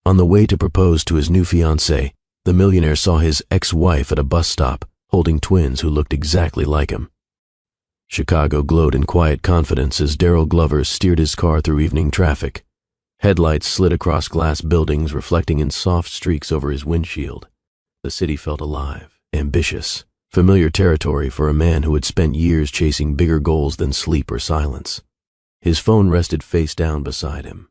On the way to propose to his new fiancée, the millionaire saw his ex-wife at a bus stop, holding twins who looked exactly like him. Chicago glowed in quiet confidence as Darrell Glover steered his car through evening traffic. Headlights slid across glass buildings, reflecting in soft streaks over his windshield. The city felt alive, ambitious, familiar territory for a man who had spent years chasing bigger goals than sleep or silence. His phone rested face down beside him.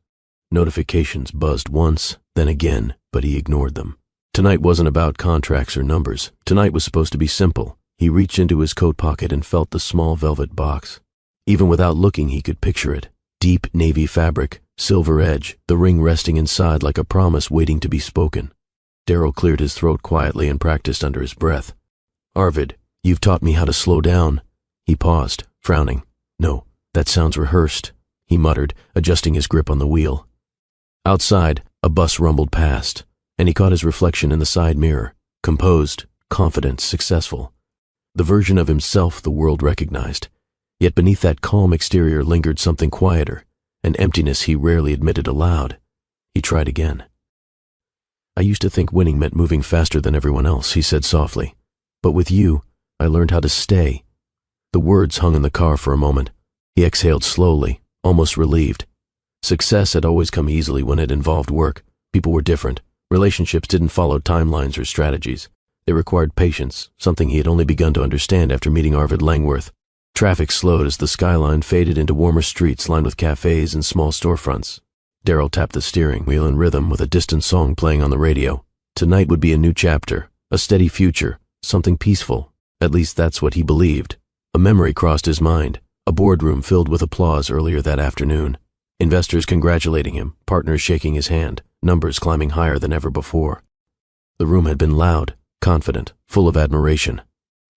Notifications buzzed once, then again, but he ignored them. Tonight wasn't about contracts or numbers. Tonight was supposed to be simple. He reached into his coat pocket and felt the small velvet box. Even without looking, he could picture it. Deep navy fabric, silver edge, the ring resting inside like a promise waiting to be spoken. Darrell cleared his throat quietly and practiced under his breath. "Arvid, you've taught me how to slow down." He paused, frowning. "No, that sounds rehearsed," he muttered, adjusting his grip on the wheel. Outside, a bus rumbled past, and he caught his reflection in the side mirror, composed, confident, successful. The version of himself the world recognized. Yet beneath that calm exterior lingered something quieter, an emptiness he rarely admitted aloud. He tried again. "I used to think winning meant moving faster than everyone else," he said softly. "But with you, I learned how to stay." The words hung in the car for a moment. He exhaled slowly, almost relieved. Success had always come easily when it involved work. People were different. Relationships didn't follow timelines or strategies. They required patience, something he had only begun to understand after meeting Arvid Langworth. Traffic slowed as the skyline faded into warmer streets lined with cafes and small storefronts. Darrell tapped the steering wheel in rhythm with a distant song playing on the radio. Tonight would be a new chapter, a steady future, something peaceful. At least that's what he believed. A memory crossed his mind, a boardroom filled with applause earlier that afternoon. Investors congratulating him, partners shaking his hand, numbers climbing higher than ever before. The room had been loud, confident, full of admiration.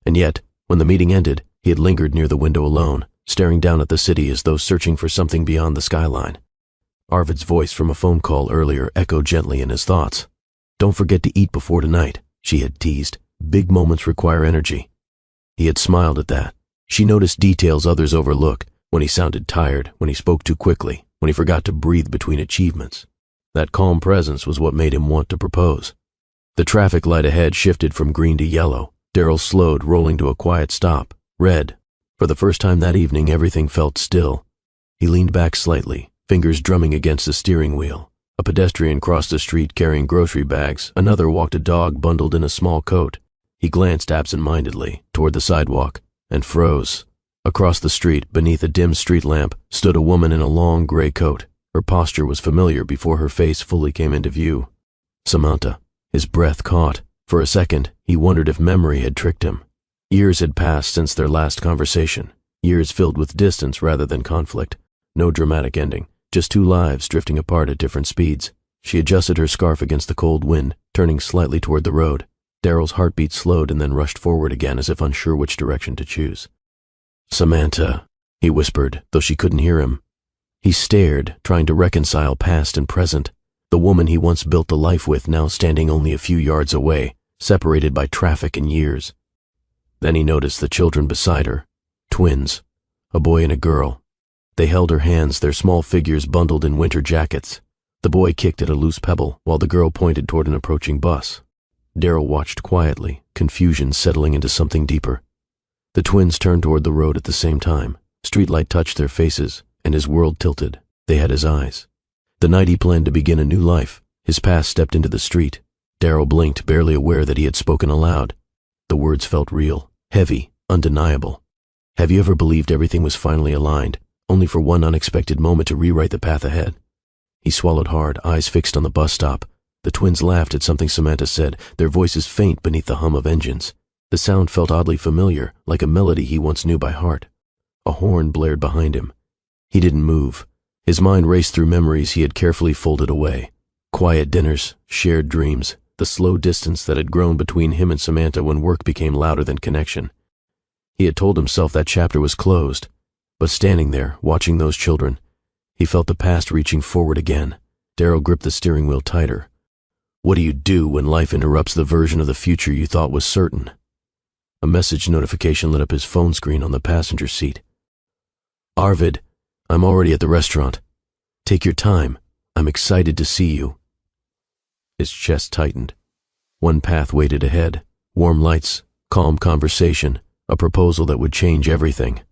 And yet, when the meeting ended, he had lingered near the window alone, staring down at the city as though searching for something beyond the skyline. Arvid's voice from a phone call earlier echoed gently in his thoughts. "Don't forget to eat before tonight," she had teased. "Big moments require energy." He had smiled at that. She noticed details others overlook, when he sounded tired, when he spoke too quickly, when he forgot to breathe between achievements. That calm presence was what made him want to propose. The traffic light ahead shifted from green to yellow. Darrell slowed, rolling to a quiet stop. Red. For the first time that evening, everything felt still. He leaned back slightly, fingers drumming against the steering wheel. A pedestrian crossed the street carrying grocery bags. Another walked a dog bundled in a small coat. He glanced absent-mindedly toward the sidewalk and froze. Across the street, beneath a dim street lamp, stood a woman in a long gray coat. Her posture was familiar before her face fully came into view. Samantha. His breath caught. For a second, he wondered if memory had tricked him. Years had passed since their last conversation. Years filled with distance rather than conflict. No dramatic ending, just two lives drifting apart at different speeds. She adjusted her scarf against the cold wind, turning slightly toward the road. Darrell's heartbeat slowed and then rushed forward again as if unsure which direction to choose. "Samantha," he whispered, though she couldn't hear him. He stared, trying to reconcile past and present. The woman he once built a life with now standing only a few yards away, separated by traffic and years. Then he noticed the children beside her. Twins. A boy and a girl. They held her hands, their small figures bundled in winter jackets. The boy kicked at a loose pebble, while the girl pointed toward an approaching bus. Darrell watched quietly, confusion settling into something deeper. The twins turned toward the road at the same time. Streetlight touched their faces, and his world tilted. They had his eyes. The night he planned to begin a new life, his past stepped into the street. Darrell blinked, barely aware that he had spoken aloud. The words felt real, heavy, undeniable. Have you ever believed everything was finally aligned, only for one unexpected moment to rewrite the path ahead? He swallowed hard, eyes fixed on the bus stop. The twins laughed at something Samantha said, their voices faint beneath the hum of engines. The sound felt oddly familiar, like a melody he once knew by heart. A horn blared behind him. He didn't move. His mind raced through memories he had carefully folded away. Quiet dinners, shared dreams, the slow distance that had grown between him and Samantha when work became louder than connection. He had told himself that chapter was closed, but standing there, watching those children, he felt the past reaching forward again. Darrell gripped the steering wheel tighter. What do you do when life interrupts the version of the future you thought was certain? A message notification lit up his phone screen on the passenger seat. Arvid, I'm already at the restaurant. Take your time. I'm excited to see you. His chest tightened. One path waited ahead. Warm lights, calm conversation, a proposal that would change everything.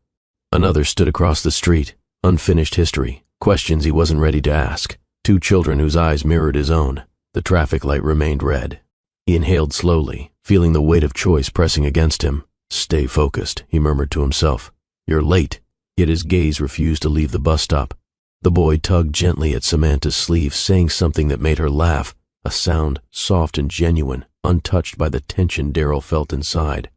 Another stood across the street. Unfinished history, questions he wasn't ready to ask. Two children whose eyes mirrored his own. The traffic light remained red. He inhaled slowly, feeling the weight of choice pressing against him. "Stay focused," he murmured to himself. "You're late." Yet his gaze refused to leave the bus stop. The boy tugged gently at Samantha's sleeve, saying something that made her laugh, a sound soft and genuine, untouched by the tension Darryl felt inside.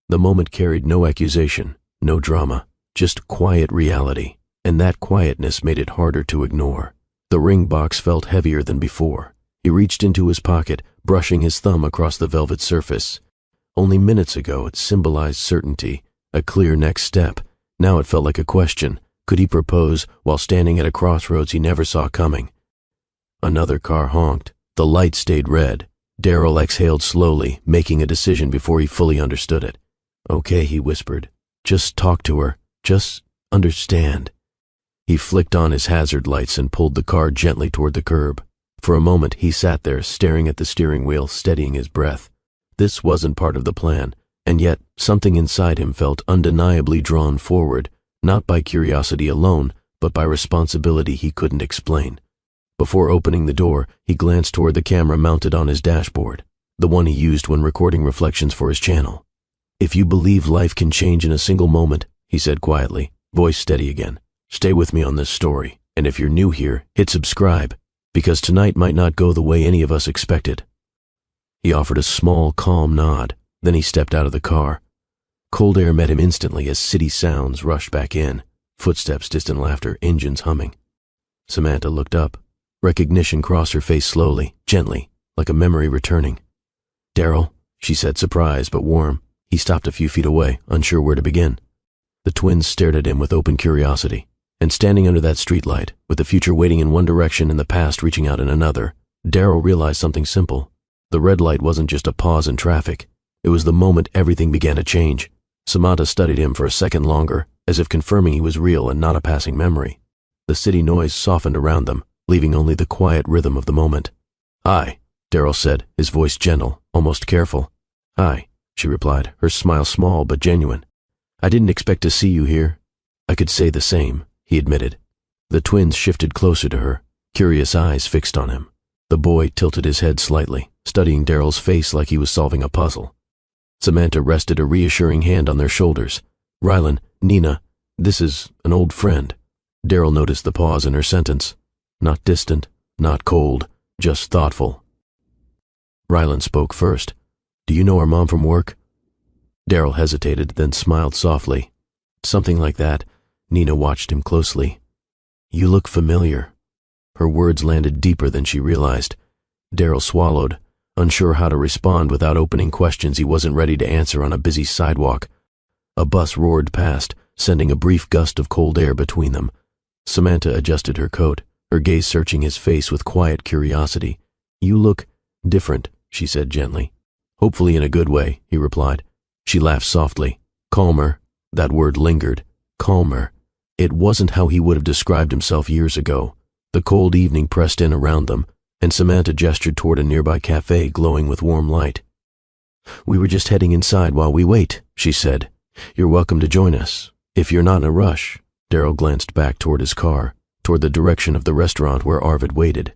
The moment carried no accusation, no drama, just quiet reality, and that quietness made it harder to ignore. The ring box felt heavier than before. He reached into his pocket, brushing his thumb across the velvet surface. Only minutes ago it symbolized certainty, a clear next step. Now it felt like a question. Could he propose while standing at a crossroads he never saw coming? Another car honked. The light stayed red. Darryl exhaled slowly, making a decision before he fully understood it. "Okay," he whispered. "Just talk to her. Just understand." He flicked on his hazard lights and pulled the car gently toward the curb. For a moment he sat there, staring at the steering wheel, steadying his breath. This wasn't part of the plan, and yet something inside him felt undeniably drawn forward, not by curiosity alone, but by responsibility he couldn't explain. Before opening the door, he glanced toward the camera mounted on his dashboard, the one he used when recording reflections for his channel. "If you believe life can change in a single moment," he said quietly, voice steady again, "stay with me on this story, and if you're new here, hit subscribe, because tonight might not go the way any of us expected." He offered a small, calm nod, then he stepped out of the car. Cold air met him instantly as city sounds rushed back in, footsteps, distant laughter, engines humming. Samantha looked up. Recognition crossed her face slowly, gently, like a memory returning. "Darryl," she said, surprised but warm. He stopped a few feet away, unsure where to begin. The twins stared at him with open curiosity, and standing under that streetlight, with the future waiting in one direction and the past reaching out in another, Darryl realized something simple. The red light wasn't just a pause in traffic. It was the moment everything began to change. Samantha studied him for a second longer, as if confirming he was real and not a passing memory. The city noise softened around them, leaving only the quiet rhythm of the moment. "Hi," Darryl said, his voice gentle, almost careful. "Hi," she replied, her smile small but genuine. "I didn't expect to see you here." "I could say the same," he admitted. The twins shifted closer to her, curious eyes fixed on him. The boy tilted his head slightly, studying Darryl's face like he was solving a puzzle. Samantha rested a reassuring hand on their shoulders. "Rylan, Nina, this is an old friend." Darryl noticed the pause in her sentence. Not distant, not cold, just thoughtful. Rylan spoke first. "Do you know our mom from work?" Darryl hesitated, then smiled softly. "Something like that." Nina watched him closely. "You look familiar." Her words landed deeper than she realized. Darryl swallowed, unsure how to respond without opening questions he wasn't ready to answer on a busy sidewalk. A bus roared past, sending a brief gust of cold air between them. Samantha adjusted her coat, her gaze searching his face with quiet curiosity. "You look different," she said gently. "Hopefully in a good way," he replied. She laughed softly. "Calmer." That word lingered. Calmer. It wasn't how he would have described himself years ago. The cold evening pressed in around them, and Samantha gestured toward a nearby cafe glowing with warm light. "We were just heading inside while we wait," she said. "You're welcome to join us, if you're not in a rush." Darryl glanced back toward his car, toward the direction of the restaurant where Arvid waited.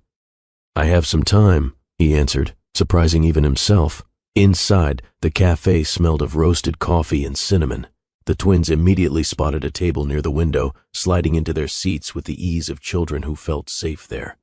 "I have some time," he answered, surprising even himself. Inside, the cafe smelled of roasted coffee and cinnamon. The twins immediately spotted a table near the window, sliding into their seats with the ease of children who felt safe there.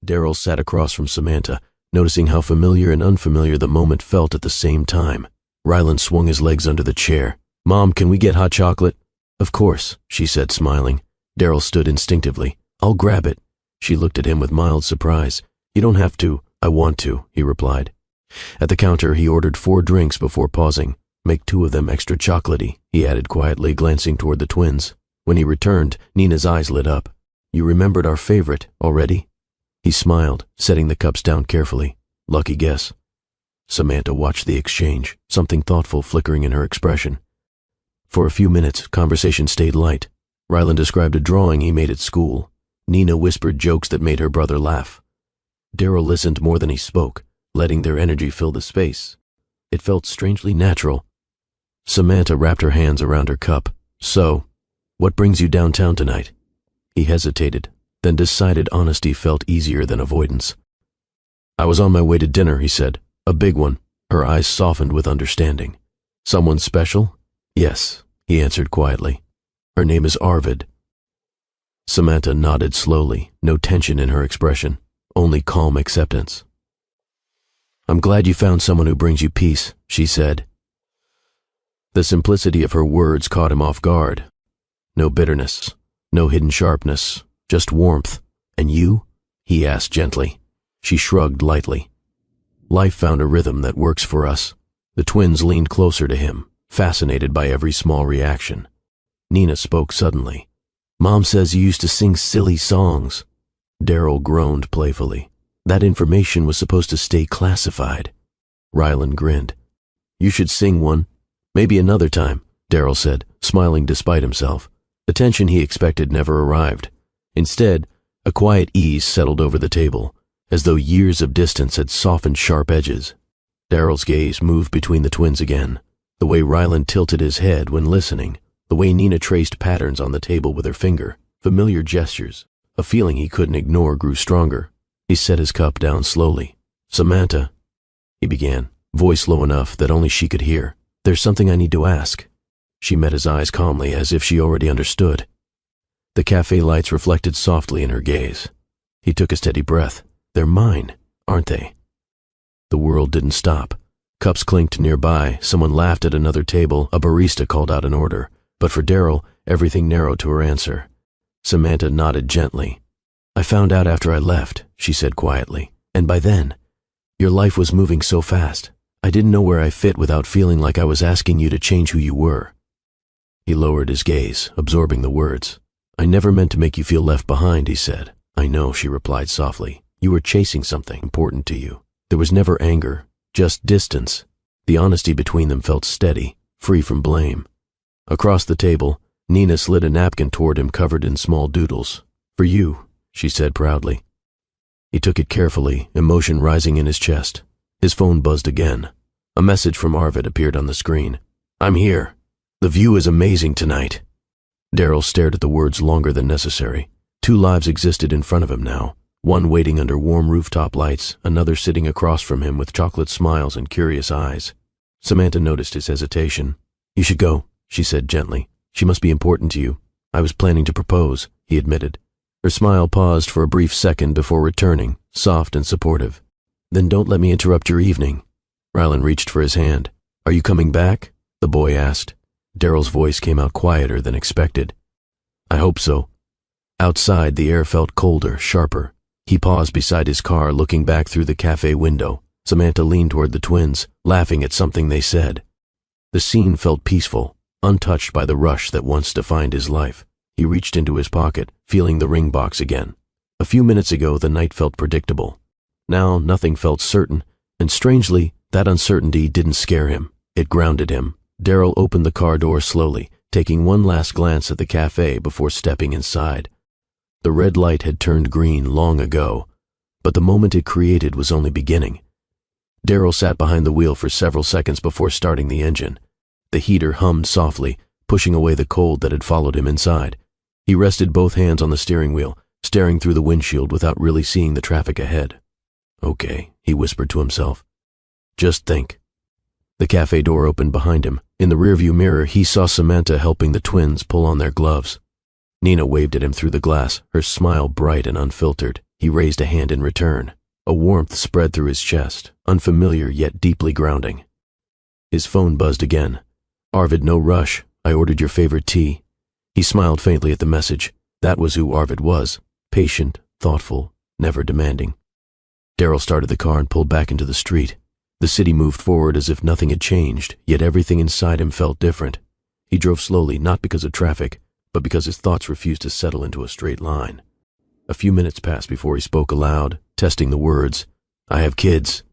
Darryl sat across from Samantha, noticing how familiar and unfamiliar the moment felt at the same time. Rylan swung his legs under the chair. "Mom, can we get hot chocolate?" "Of course," she said, smiling. Darryl stood instinctively. "I'll grab it." She looked at him with mild surprise. "You don't have to." "I want to," he replied. At the counter, he ordered 4 drinks before pausing. "Make 2 of them extra chocolatey," he added quietly, glancing toward the twins. When he returned, Nina's eyes lit up. "You remembered our favorite already?" He smiled, setting the cups down carefully. "Lucky guess." Samantha watched the exchange, something thoughtful flickering in her expression. For a few minutes, conversation stayed light. Rylan described a drawing he made at school. Nina whispered jokes that made her brother laugh. Darryl listened more than he spoke, letting their energy fill the space. It felt strangely natural. Samantha wrapped her hands around her cup. "So, what brings you downtown tonight?" He hesitated, then decided honesty felt easier than avoidance. "I was on my way to dinner," he said. "A big one." Her eyes softened with understanding. "Someone special?" "Yes," he answered quietly. "Her name is Arvid." Samantha nodded slowly, no tension in her expression, only calm acceptance. "I'm glad you found someone who brings you peace," she said. The simplicity of her words caught him off guard. No bitterness, no hidden sharpness, just warmth. "And you?" he asked gently. She shrugged lightly. "Life found a rhythm that works for us." The twins leaned closer to him, fascinated by every small reaction. Nina spoke suddenly. "Mom says you used to sing silly songs." Darryl groaned playfully. That information was supposed to stay classified. Rylan grinned. "You should sing one. Maybe another time," Darryl said, smiling despite himself. The tension he expected never arrived. Instead, a quiet ease settled over the table, as though years of distance had softened sharp edges. Darryl's gaze moved between the twins again, the way Rylan tilted his head when listening, the way Nina traced patterns on the table with her finger, familiar gestures. A feeling he couldn't ignore grew stronger. He set his cup down slowly. "Samantha," he began, voice low enough that only she could hear. "There's something I need to ask." She met his eyes calmly, as if she already understood. The cafe lights reflected softly in her gaze. He took a steady breath. "They're mine, aren't they?" The world didn't stop. Cups clinked nearby, someone laughed at another table, a barista called out an order. But for Darryl, everything narrowed to her answer. Samantha nodded gently. "I found out after I left," she said quietly. "And by then, your life was moving so fast. I didn't know where I fit without feeling like I was asking you to change who you were." He lowered his gaze, absorbing the words. "I never meant to make you feel left behind," he said. "I know," she replied softly. "You were chasing something important to you. There was never anger, just distance." The honesty between them felt steady, free from blame. Across the table, Nina slid a napkin toward him covered in small doodles. "For you," she said proudly. He took it carefully, emotion rising in his chest. His phone buzzed again. A message from Arvid appeared on the screen. "I'm here. The view is amazing tonight." Darryl stared at the words longer than necessary. Two lives existed in front of him now, one waiting under warm rooftop lights, another sitting across from him with chocolate smiles and curious eyes. Samantha noticed his hesitation. "You should go," she said gently. "She must be important to you." "I was planning to propose," he admitted. Her smile paused for a brief second before returning, soft and supportive. "Then don't let me interrupt your evening." Rylan reached for his hand. "Are you coming back?" the boy asked. Darryl's voice came out quieter than expected. "I hope so." Outside, the air felt colder, sharper. He paused beside his car, looking back through the cafe window. Samantha leaned toward the twins, laughing at something they said. The scene felt peaceful, untouched by the rush that once defined his life. He reached into his pocket, feeling the ring box again. A few minutes ago, the night felt predictable. Now, nothing felt certain, and strangely, that uncertainty didn't scare him. It grounded him. Darryl opened the car door slowly, taking one last glance at the cafe before stepping inside. The red light had turned green long ago, but the moment it created was only beginning. Darryl sat behind the wheel for several seconds before starting the engine. The heater hummed softly, pushing away the cold that had followed him inside. He rested both hands on the steering wheel, staring through the windshield without really seeing the traffic ahead. "Okay," he whispered to himself. "Just think." The cafe door opened behind him. In the rearview mirror, he saw Samantha helping the twins pull on their gloves. Nina waved at him through the glass, her smile bright and unfiltered. He raised a hand in return. A warmth spread through his chest, unfamiliar yet deeply grounding. His phone buzzed again. "Arvid, no rush. I ordered your favorite tea." He smiled faintly at the message. That was who Arvid was. Patient, thoughtful, never demanding. Darryl started the car and pulled back into the street. The city moved forward as if nothing had changed, yet everything inside him felt different. He drove slowly, not because of traffic, but because his thoughts refused to settle into a straight line. A few minutes passed before he spoke aloud, testing the words. "I have kids."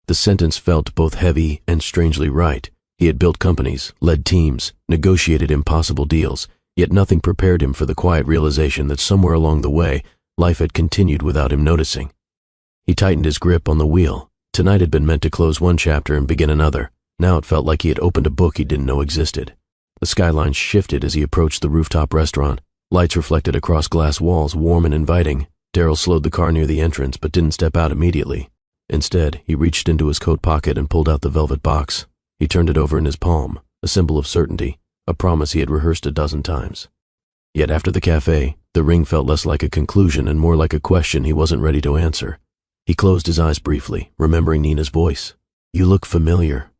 The sentence felt both heavy and strangely right. He had built companies, led teams, negotiated impossible deals, yet nothing prepared him for the quiet realization that somewhere along the way, life had continued without him noticing. He tightened his grip on the wheel. Tonight had been meant to close one chapter and begin another. Now it felt like he had opened a book he didn't know existed. The skyline shifted as he approached the rooftop restaurant. Lights reflected across glass walls, warm and inviting. Darryl slowed the car near the entrance but didn't step out immediately. Instead, he reached into his coat pocket and pulled out the velvet box. He turned it over in his palm, a symbol of certainty, a promise he had rehearsed a dozen times. Yet after the cafe, the ring felt less like a conclusion and more like a question he wasn't ready to answer. He closed his eyes briefly, remembering Nina's voice. "You look familiar."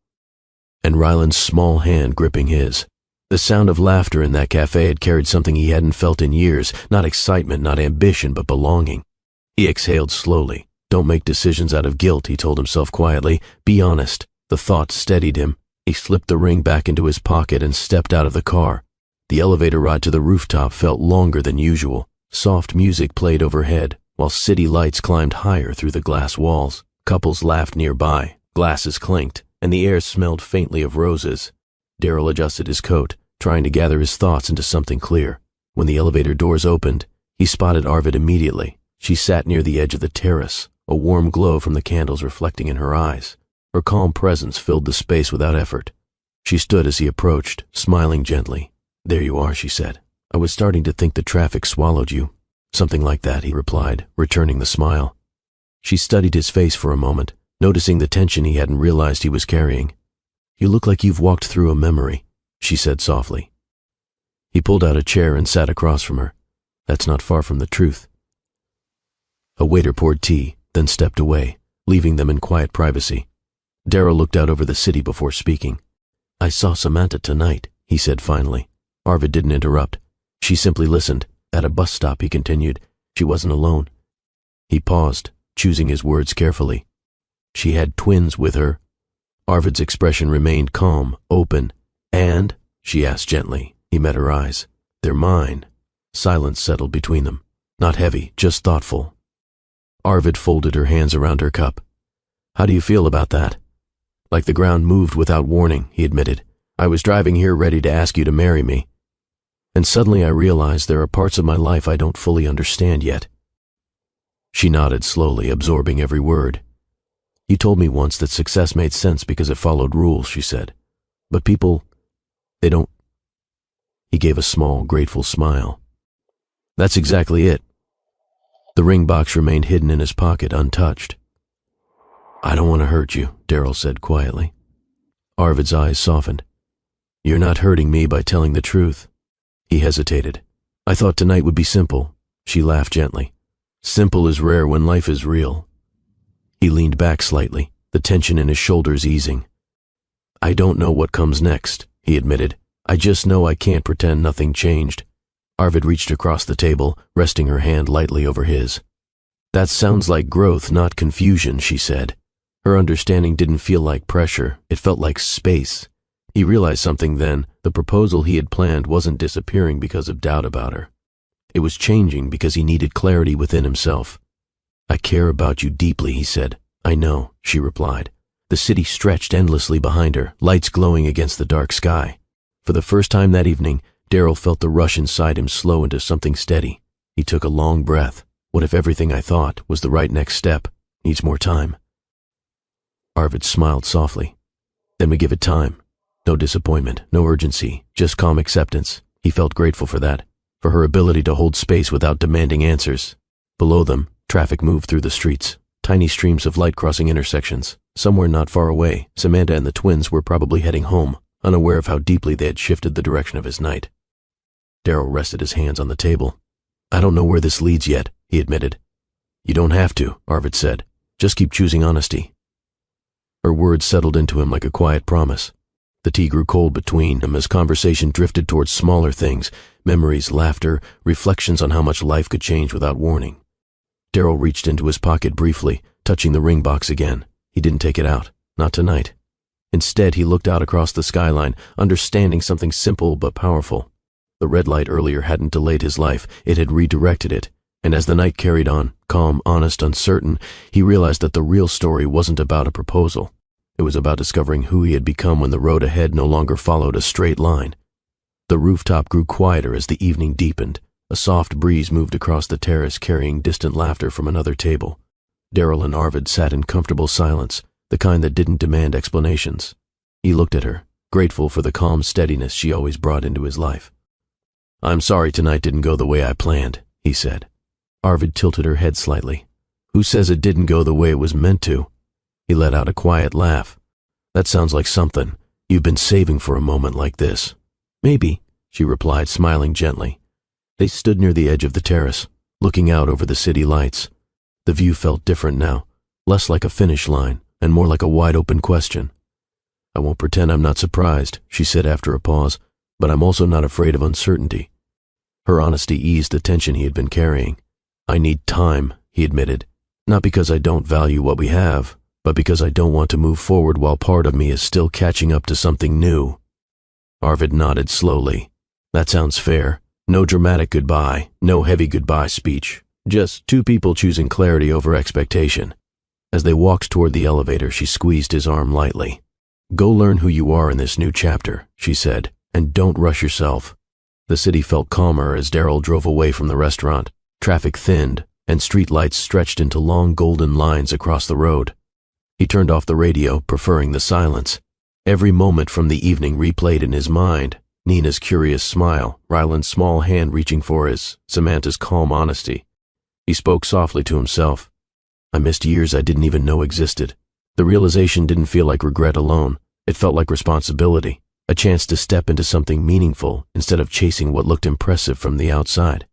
And Ryland's small hand gripping his. The sound of laughter in that cafe had carried something he hadn't felt in years, not excitement, not ambition, but belonging. He exhaled slowly. "Don't make decisions out of guilt," he told himself quietly. "Be honest." The thought steadied him. He slipped the ring back into his pocket and stepped out of the car. The elevator ride to the rooftop felt longer than usual. Soft music played overhead, while city lights climbed higher through the glass walls. Couples laughed nearby, glasses clinked, and the air smelled faintly of roses. Darryl adjusted his coat, trying to gather his thoughts into something clear. When the elevator doors opened, he spotted Arvid immediately. She sat near the edge of the terrace, a warm glow from the candles reflecting in her eyes. Her calm presence filled the space without effort. She stood as he approached, smiling gently. "There you are," she said. "I was starting to think the traffic swallowed you." "Something like that," he replied, returning the smile. She studied his face for a moment, noticing the tension he hadn't realized he was carrying. "You look like you've walked through a memory," she said softly. He pulled out a chair and sat across from her. "That's not far from the truth." A waiter poured tea, then stepped away, leaving them in quiet privacy. Darryl looked out over the city before speaking. "I saw Samantha tonight," he said finally. Arvid didn't interrupt. She simply listened. "At a bus stop," he continued. "She wasn't alone." He paused, choosing his words carefully. "She had twins with her." Arvid's expression remained calm, open. "And?" she asked gently. He met her eyes. "They're mine." Silence settled between them. Not heavy, just thoughtful. Arvid folded her hands around her cup. "How do you feel about that?" "Like the ground moved without warning," he admitted. "I was driving here ready to ask you to marry me. And suddenly I realized there are parts of my life I don't fully understand yet." She nodded slowly, absorbing every word. "You told me once that success made sense because it followed rules," she said. "But people, they don't." He gave a small, grateful smile. "That's exactly it." The ring box remained hidden in his pocket, untouched. "I don't want to hurt you," Darryl said quietly. Arvid's eyes softened. "You're not hurting me by telling the truth." He hesitated. "I thought tonight would be simple." She laughed gently. "Simple is rare when life is real." He leaned back slightly, the tension in his shoulders easing. "I don't know what comes next," he admitted. "I just know I can't pretend nothing changed." Arvid reached across the table, resting her hand lightly over his. "That sounds like growth, not confusion," she said. Her understanding didn't feel like pressure, it felt like space. He realized something then. The proposal he had planned wasn't disappearing because of doubt about her. It was changing because he needed clarity within himself. "I care about you deeply," he said. "I know," she replied. The city stretched endlessly behind her, lights glowing against the dark sky. For the first time that evening, Darryl felt the rush inside him slow into something steady. He took a long breath. What if everything I thought was the right next step? Needs more time. Arvid smiled softly. "Then we give it time. No disappointment, no urgency, just calm acceptance." He felt grateful for that, for her ability to hold space without demanding answers. Below them, traffic moved through the streets, tiny streams of light crossing intersections. Somewhere not far away, Samantha and the twins were probably heading home, unaware of how deeply they had shifted the direction of his night. Darryl rested his hands on the table. "I don't know where this leads yet," he admitted. "You don't have to," Arvid said. "Just keep choosing honesty." Her words settled into him like a quiet promise. The tea grew cold between them as conversation drifted towards smaller things, memories, laughter, reflections on how much life could change without warning. Darryl reached into his pocket briefly, touching the ring box again. He didn't take it out. Not tonight. Instead, he looked out across the skyline, understanding something simple but powerful. The red light earlier hadn't delayed his life, it had redirected it. And as the night carried on, calm, honest, uncertain, he realized that the real story wasn't about a proposal. It was about discovering who he had become when the road ahead no longer followed a straight line. The rooftop grew quieter as the evening deepened. A soft breeze moved across the terrace, carrying distant laughter from another table. Daryl and Arvid sat in comfortable silence, the kind that didn't demand explanations. He looked at her, grateful for the calm steadiness she always brought into his life. "I'm sorry tonight didn't go the way I planned," he said. Arvid tilted her head slightly. "Who says it didn't go the way it was meant to?" He let out a quiet laugh. "That sounds like something you've been saving for a moment like this." "Maybe," she replied, smiling gently. They stood near the edge of the terrace, looking out over the city lights. The view felt different now, less like a finish line and more like a wide-open question. "I won't pretend I'm not surprised," she said after a pause, "but I'm also not afraid of uncertainty." Her honesty eased the tension he had been carrying. "I need time," he admitted, "not because I don't value what we have, but because I don't want to move forward while part of me is still catching up to something new." Arvid nodded slowly. "That sounds fair. No dramatic goodbye, no heavy goodbye speech. Just two people choosing clarity over expectation." As they walked toward the elevator, she squeezed his arm lightly. "Go learn who you are in this new chapter," she said, "and don't rush yourself." The city felt calmer as Daryl drove away from the restaurant. Traffic thinned, and street lights stretched into long golden lines across the road. He turned off the radio, preferring the silence. Every moment from the evening replayed in his mind. Nina's curious smile, Ryland's small hand reaching for his, Samantha's calm honesty. He spoke softly to himself. "I missed years I didn't even know existed." The realization didn't feel like regret alone. It felt like responsibility, a chance to step into something meaningful instead of chasing what looked impressive from the outside.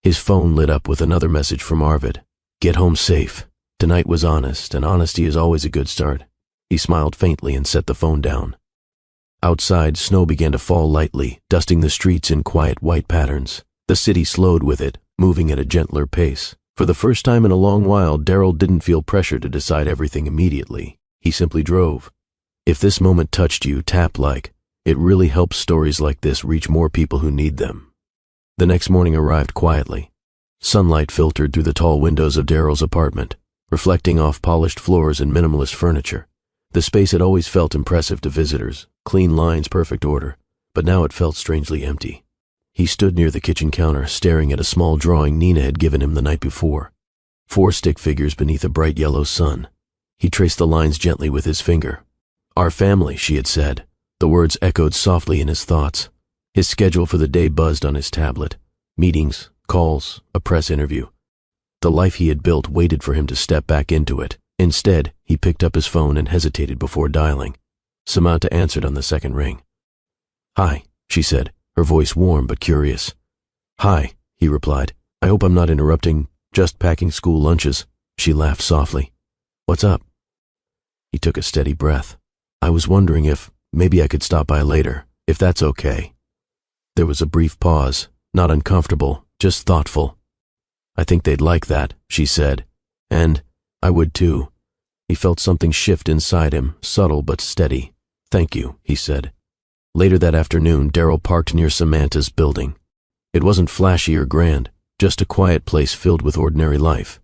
His phone lit up with another message from Arvid. "Get home safe. Tonight was honest, and honesty is always a good start." He smiled faintly and set the phone down. Outside, snow began to fall lightly, dusting the streets in quiet white patterns. The city slowed with it, moving at a gentler pace. For the first time in a long while, Daryl didn't feel pressure to decide everything immediately. He simply drove. If this moment touched you, tap-like, it really helps stories like this reach more people who need them. The next morning arrived quietly. Sunlight filtered through the tall windows of Daryl's apartment, reflecting off polished floors and minimalist furniture. The space had always felt impressive to visitors, clean lines, perfect order, but now it felt strangely empty. He stood near the kitchen counter, staring at a small drawing Nina had given him the night before. 4 stick figures beneath a bright yellow sun. He traced the lines gently with his finger. "Our family," she had said. The words echoed softly in his thoughts. His schedule for the day buzzed on his tablet. Meetings, calls, a press interview. The life he had built waited for him to step back into it. Instead, he picked up his phone and hesitated before dialing. Samantha answered on the second ring. "Hi," she said, her voice warm but curious. "Hi," he replied. "I hope I'm not interrupting. Just packing school lunches." She laughed softly. "What's up?" He took a steady breath. "I was wondering if maybe I could stop by later, if that's okay." There was a brief pause, not uncomfortable, just thoughtful. "I think they'd like that," she said. "And I would too." He felt something shift inside him, subtle but steady. "Thank you," he said. Later that afternoon, Daryl parked near Samantha's building. It wasn't flashy or grand, just a quiet place filled with ordinary life.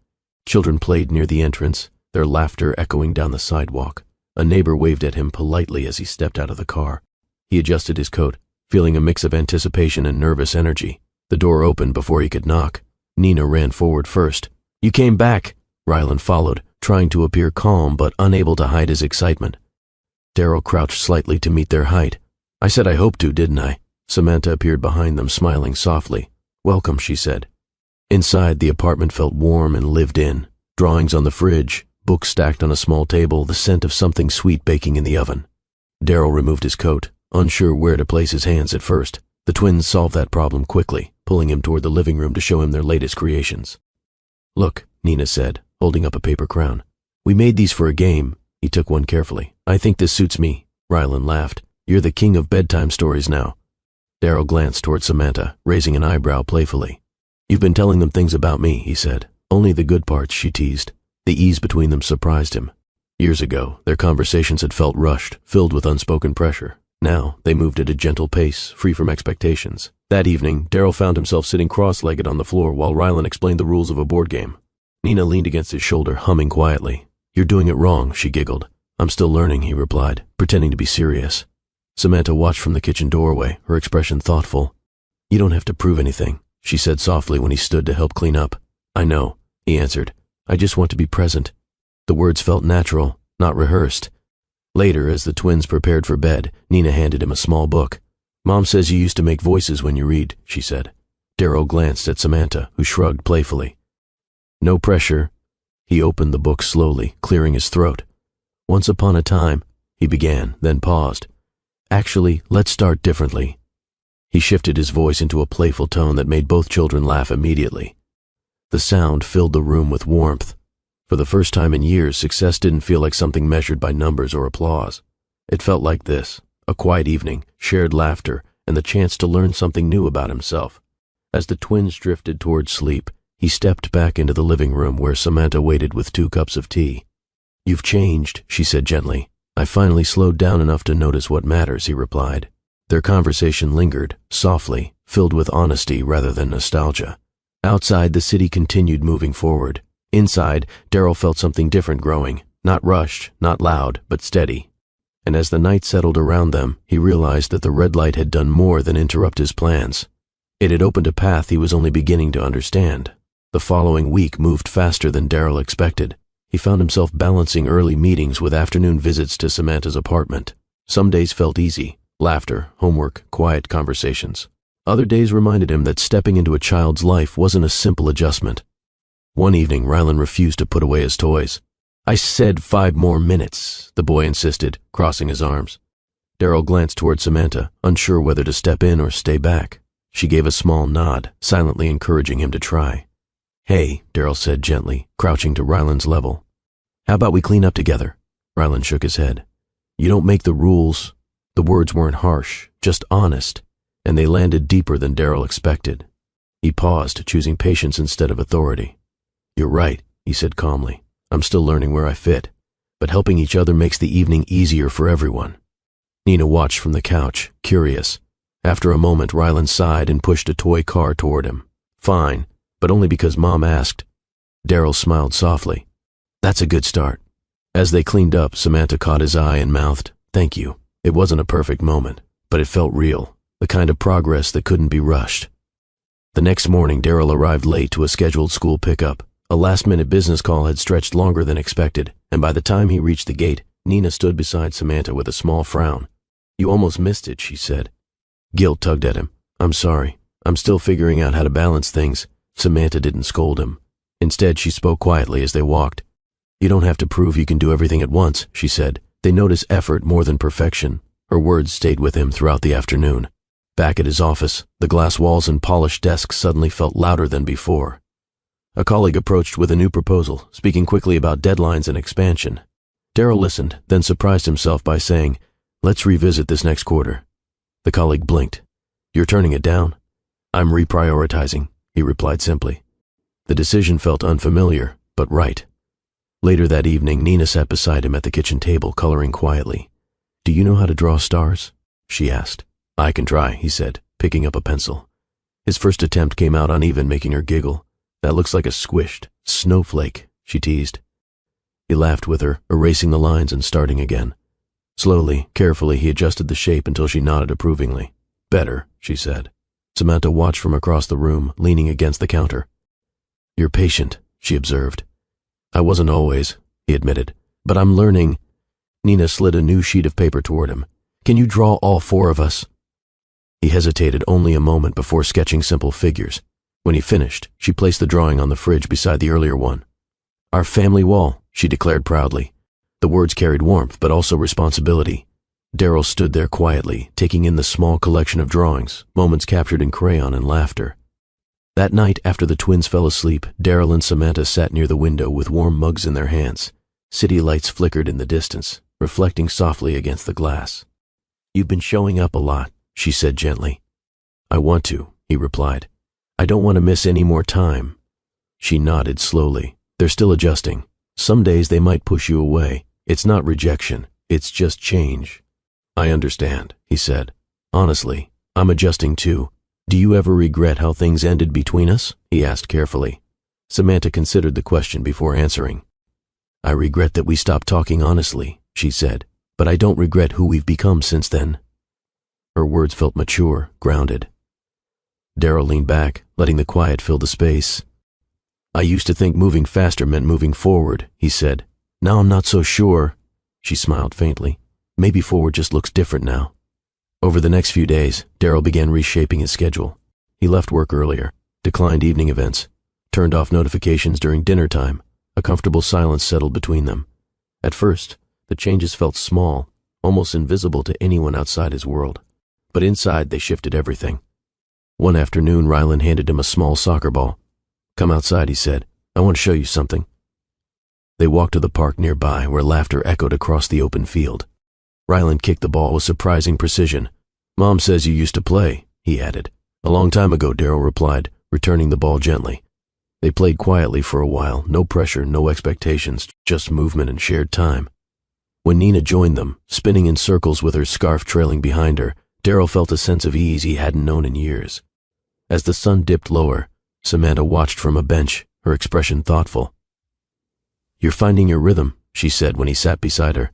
Children played near the entrance, their laughter echoing down the sidewalk. A neighbor waved at him politely as he stepped out of the car. He adjusted his coat, feeling a mix of anticipation and nervous energy. The door opened before he could knock. Nina ran forward first. "You came back!" Ryland followed, trying to appear calm but unable to hide his excitement. Daryl crouched slightly to meet their height. "I said I hoped to, didn't I?" Samantha appeared behind them, smiling softly. "Welcome," she said. Inside, the apartment felt warm and lived in. Drawings on the fridge, books stacked on a small table, the scent of something sweet baking in the oven. Daryl removed his coat, unsure where to place his hands at first. The twins solved that problem quickly, pulling him toward the living room to show him their latest creations. "Look," Nina said, holding up a paper crown. "We made these for a game." He took one carefully. "I think this suits me." Ryland laughed. "You're the king of bedtime stories now." Daryl glanced toward Samantha, raising an eyebrow playfully. "You've been telling them things about me," he said. "Only the good parts," she teased. The ease between them surprised him. Years ago, their conversations had felt rushed, filled with unspoken pressure. Now, they moved at a gentle pace, free from expectations. That evening, Daryl found himself sitting cross-legged on the floor while Ryland explained the rules of a board game. Nina leaned against his shoulder, humming quietly. "You're doing it wrong," she giggled. "I'm still learning," he replied, pretending to be serious. Samantha watched from the kitchen doorway, her expression thoughtful. "You don't have to prove anything," she said softly when he stood to help clean up. "I know," he answered. I just want to be present." The words felt natural, not rehearsed. Later, as the twins prepared for bed, Nina handed him a small book. "Mom says you used to make voices when you read," she said. Darryl glanced at Samantha, who shrugged playfully. "No pressure." He opened the book slowly, clearing his throat. "Once upon a time," he began, then paused. "Actually, let's start differently." He shifted his voice into a playful tone that made both children laugh immediately. The sound filled the room with warmth. For the first time in years, success didn't feel like something measured by numbers or applause. It felt like this: a quiet evening, shared laughter, and the chance to learn something new about himself. As the twins drifted toward sleep, he stepped back into the living room where Samantha waited with 2 cups of tea. "You've changed," she said gently. "I finally slowed down enough to notice what matters," he replied. Their conversation lingered, softly, filled with honesty rather than nostalgia. Outside, the city continued moving forward. Inside, Darryl felt something different growing, not rushed, not loud, but steady. And as the night settled around them, he realized that the red light had done more than interrupt his plans. It had opened a path he was only beginning to understand. The following week moved faster than Darryl expected. He found himself balancing early meetings with afternoon visits to Samantha's apartment. Some days felt easy: laughter, homework, quiet conversations. Other days reminded him that stepping into a child's life wasn't a simple adjustment. One evening, Rylan refused to put away his toys. "I said 5 more minutes, the boy insisted, crossing his arms. Darryl glanced toward Samantha, unsure whether to step in or stay back. She gave a small nod, silently encouraging him to try. "Hey," Darryl said gently, crouching to Rylan's level. "How about we clean up together?" Rylan shook his head. "You don't make the rules." The words weren't harsh, just honest, and they landed deeper than Darryl expected. He paused, choosing patience instead of authority. "You're right," he said calmly. "I'm still learning where I fit, but helping each other makes the evening easier for everyone." Nina watched from the couch, curious. After a moment, Rylan sighed and pushed a toy car toward him. "Fine, but only because Mom asked." Darryl smiled softly. "That's a good start." As they cleaned up, Samantha caught his eye and mouthed, "Thank you." It wasn't a perfect moment, but it felt real, the kind of progress that couldn't be rushed. The next morning, Darryl arrived late to a scheduled school pickup. A last-minute business call had stretched longer than expected, and by the time he reached the gate, Nina stood beside Samantha with a small frown. "You almost missed it," she said. Guilt tugged at him. "I'm sorry. I'm still figuring out how to balance things." Samantha didn't scold him. Instead, she spoke quietly as they walked. "You don't have to prove you can do everything at once," she said. "They notice effort more than perfection." Her words stayed with him throughout the afternoon. Back at his office, the glass walls and polished desks suddenly felt louder than before. A colleague approached with a new proposal, speaking quickly about deadlines and expansion. Darryl listened, then surprised himself by saying, "Let's revisit this next quarter." The colleague blinked. "You're turning it down?" "I'm reprioritizing," he replied simply. The decision felt unfamiliar, but right. Later that evening, Nina sat beside him at the kitchen table, coloring quietly. "Do you know how to draw stars?" she asked. "I can try," he said, picking up a pencil. His first attempt came out uneven, making her giggle. "That looks like a squished snowflake," she teased. He laughed with her, erasing the lines and starting again. Slowly, carefully, he adjusted the shape until she nodded approvingly. "Better," she said. Samantha watched from across the room, leaning against the counter. "You're patient," she observed. "I wasn't always," he admitted, "but I'm learning." Nina slid a new sheet of paper toward him. "Can you draw all 4 of us?" He hesitated only a moment before sketching simple figures. When he finished, she placed the drawing on the fridge beside the earlier one. "Our family wall," she declared proudly. The words carried warmth, but also responsibility. Darryl stood there quietly, taking in the small collection of drawings, moments captured in crayon and laughter. That night, after the twins fell asleep, Darryl and Samantha sat near the window with warm mugs in their hands. City lights flickered in the distance, reflecting softly against the glass. "You've been showing up a lot," she said gently. "I want to," he replied. "I don't want to miss any more time." She nodded slowly. "They're still adjusting. Some days they might push you away. It's not rejection. It's just change." "I understand," he said. "Honestly, I'm adjusting too. Do you ever regret how things ended between us?" he asked carefully. Samantha considered the question before answering. "I regret that we stopped talking honestly," she said, "but I don't regret who we've become since then." Her words felt mature, grounded. Darryl leaned back, letting the quiet fill the space. I used to think moving faster meant moving forward, he said. Now I'm not so sure. She smiled faintly. Maybe forward just looks different now. Over the next few days, Darryl began reshaping his schedule. He left work earlier, declined evening events, turned off notifications during dinner time. A comfortable silence settled between them. At first, the changes felt small, almost invisible to anyone outside his world. But inside, they shifted everything. One afternoon, Rylan handed him a small soccer ball. Come outside, he said. I want to show you something. They walked to the park nearby, where laughter echoed across the open field. Rylan kicked the ball with surprising precision. Mom says you used to play, he added. A long time ago, Darryl replied, returning the ball gently. They played quietly for a while, no pressure, no expectations, just movement and shared time. When Nina joined them, spinning in circles with her scarf trailing behind her, Darryl felt a sense of ease he hadn't known in years. As the sun dipped lower, Samantha watched from a bench, her expression thoughtful. You're finding your rhythm, she said when he sat beside her.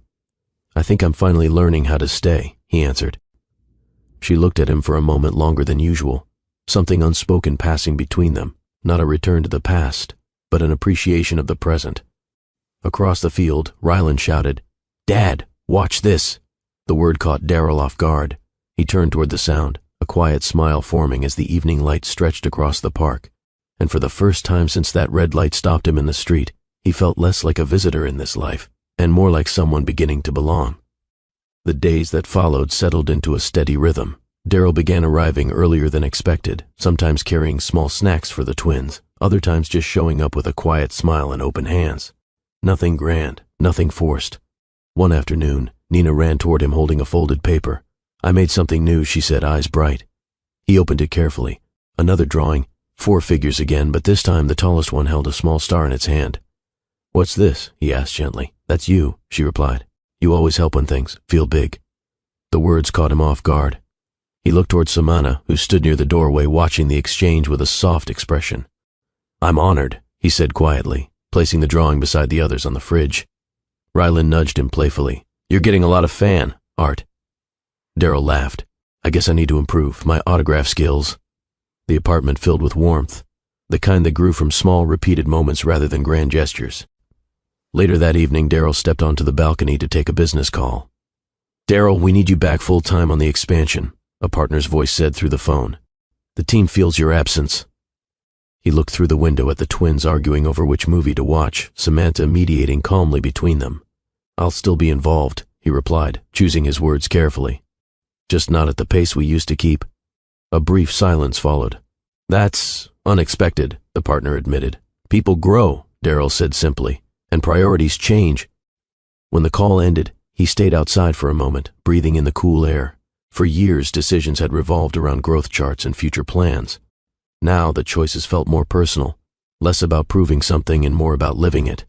I think I'm finally learning how to stay, he answered. She looked at him for a moment longer than usual, something unspoken passing between them, not a return to the past, but an appreciation of the present. Across the field, Rylan shouted, Dad, watch this! The word caught Darryl off guard. He turned toward the sound, a quiet smile forming as the evening light stretched across the park. And for the first time since that red light stopped him in the street, he felt less like a visitor in this life, and more like someone beginning to belong. The days that followed settled into a steady rhythm. Darryl began arriving earlier than expected, sometimes carrying small snacks for the twins, other times just showing up with a quiet smile and open hands. Nothing grand, nothing forced. One afternoon, Nina ran toward him holding a folded paper. I made something new, she said, eyes bright. He opened it carefully. Another drawing, 4 figures again, but this time the tallest one held a small star in its hand. What's this? He asked gently. That's you, she replied. You always help when things feel big. The words caught him off guard. He looked toward Samana, who stood near the doorway watching the exchange with a soft expression. I'm honored, he said quietly, placing the drawing beside the others on the fridge. Rylan nudged him playfully. You're getting a lot of fan art. Darryl laughed. I guess I need to improve my autograph skills. The apartment filled with warmth, the kind that grew from small, repeated moments rather than grand gestures. Later that evening, Darryl stepped onto the balcony to take a business call. Darryl, we need you back full-time on the expansion, a partner's voice said through the phone. The team feels your absence. He looked through the window at the twins arguing over which movie to watch, Samantha mediating calmly between them. I'll still be involved, he replied, choosing his words carefully. Just not at the pace we used to keep. A brief silence followed. That's unexpected, the partner admitted. People grow, Darryl said simply, and priorities change. When the call ended, he stayed outside for a moment, breathing in the cool air. For years, decisions had revolved around growth charts and future plans. Now the choices felt more personal, less about proving something and more about living it.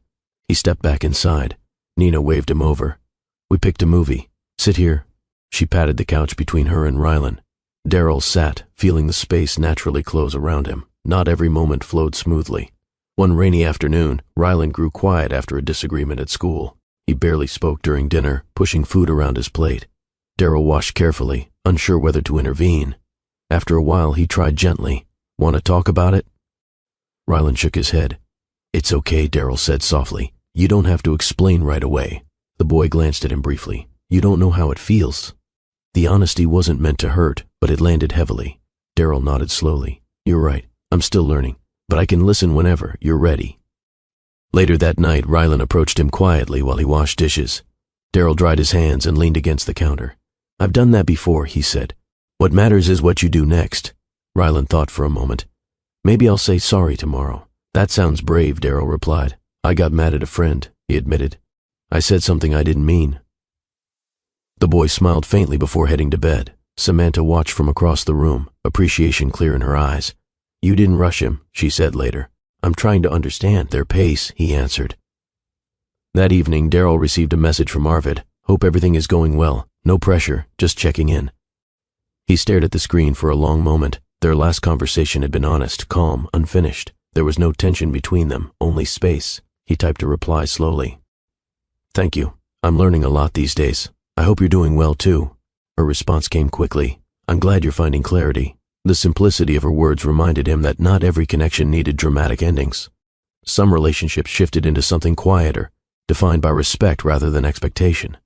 He stepped back inside. Nina waved him over. We picked a movie. Sit here. She patted the couch between her and Rylan. Darryl sat, feeling the space naturally close around him. Not every moment flowed smoothly. One rainy afternoon, Rylan grew quiet after a disagreement at school. He barely spoke during dinner, pushing food around his plate. Darryl watched carefully, unsure whether to intervene. After a while, he tried gently. Want to talk about it? Rylan shook his head. It's okay, Darryl said softly. You don't have to explain right away. The boy glanced at him briefly. You don't know how it feels. The honesty wasn't meant to hurt, but it landed heavily. Darryl nodded slowly. You're right. I'm still learning, but I can listen whenever you're ready. Later that night, Rylan approached him quietly while he washed dishes. Darryl dried his hands and leaned against the counter. I've done that before, he said. What matters is what you do next. Rylan thought for a moment. Maybe I'll say sorry tomorrow. That sounds brave, Darryl replied. I got mad at a friend, he admitted. I said something I didn't mean. The boy smiled faintly before heading to bed. Samantha watched from across the room, appreciation clear in her eyes. You didn't rush him, she said later. I'm trying to understand their pace, he answered. That evening, Darryl received a message from Arvid. Hope everything is going well. No pressure, just checking in. He stared at the screen for a long moment. Their last conversation had been honest, calm, unfinished. There was no tension between them, only space. He typed a reply slowly. Thank you. I'm learning a lot these days. I hope you're doing well too. Her response came quickly. I'm glad you're finding clarity. The simplicity of her words reminded him that not every connection needed dramatic endings. Some relationships shifted into something quieter, defined by respect rather than expectation.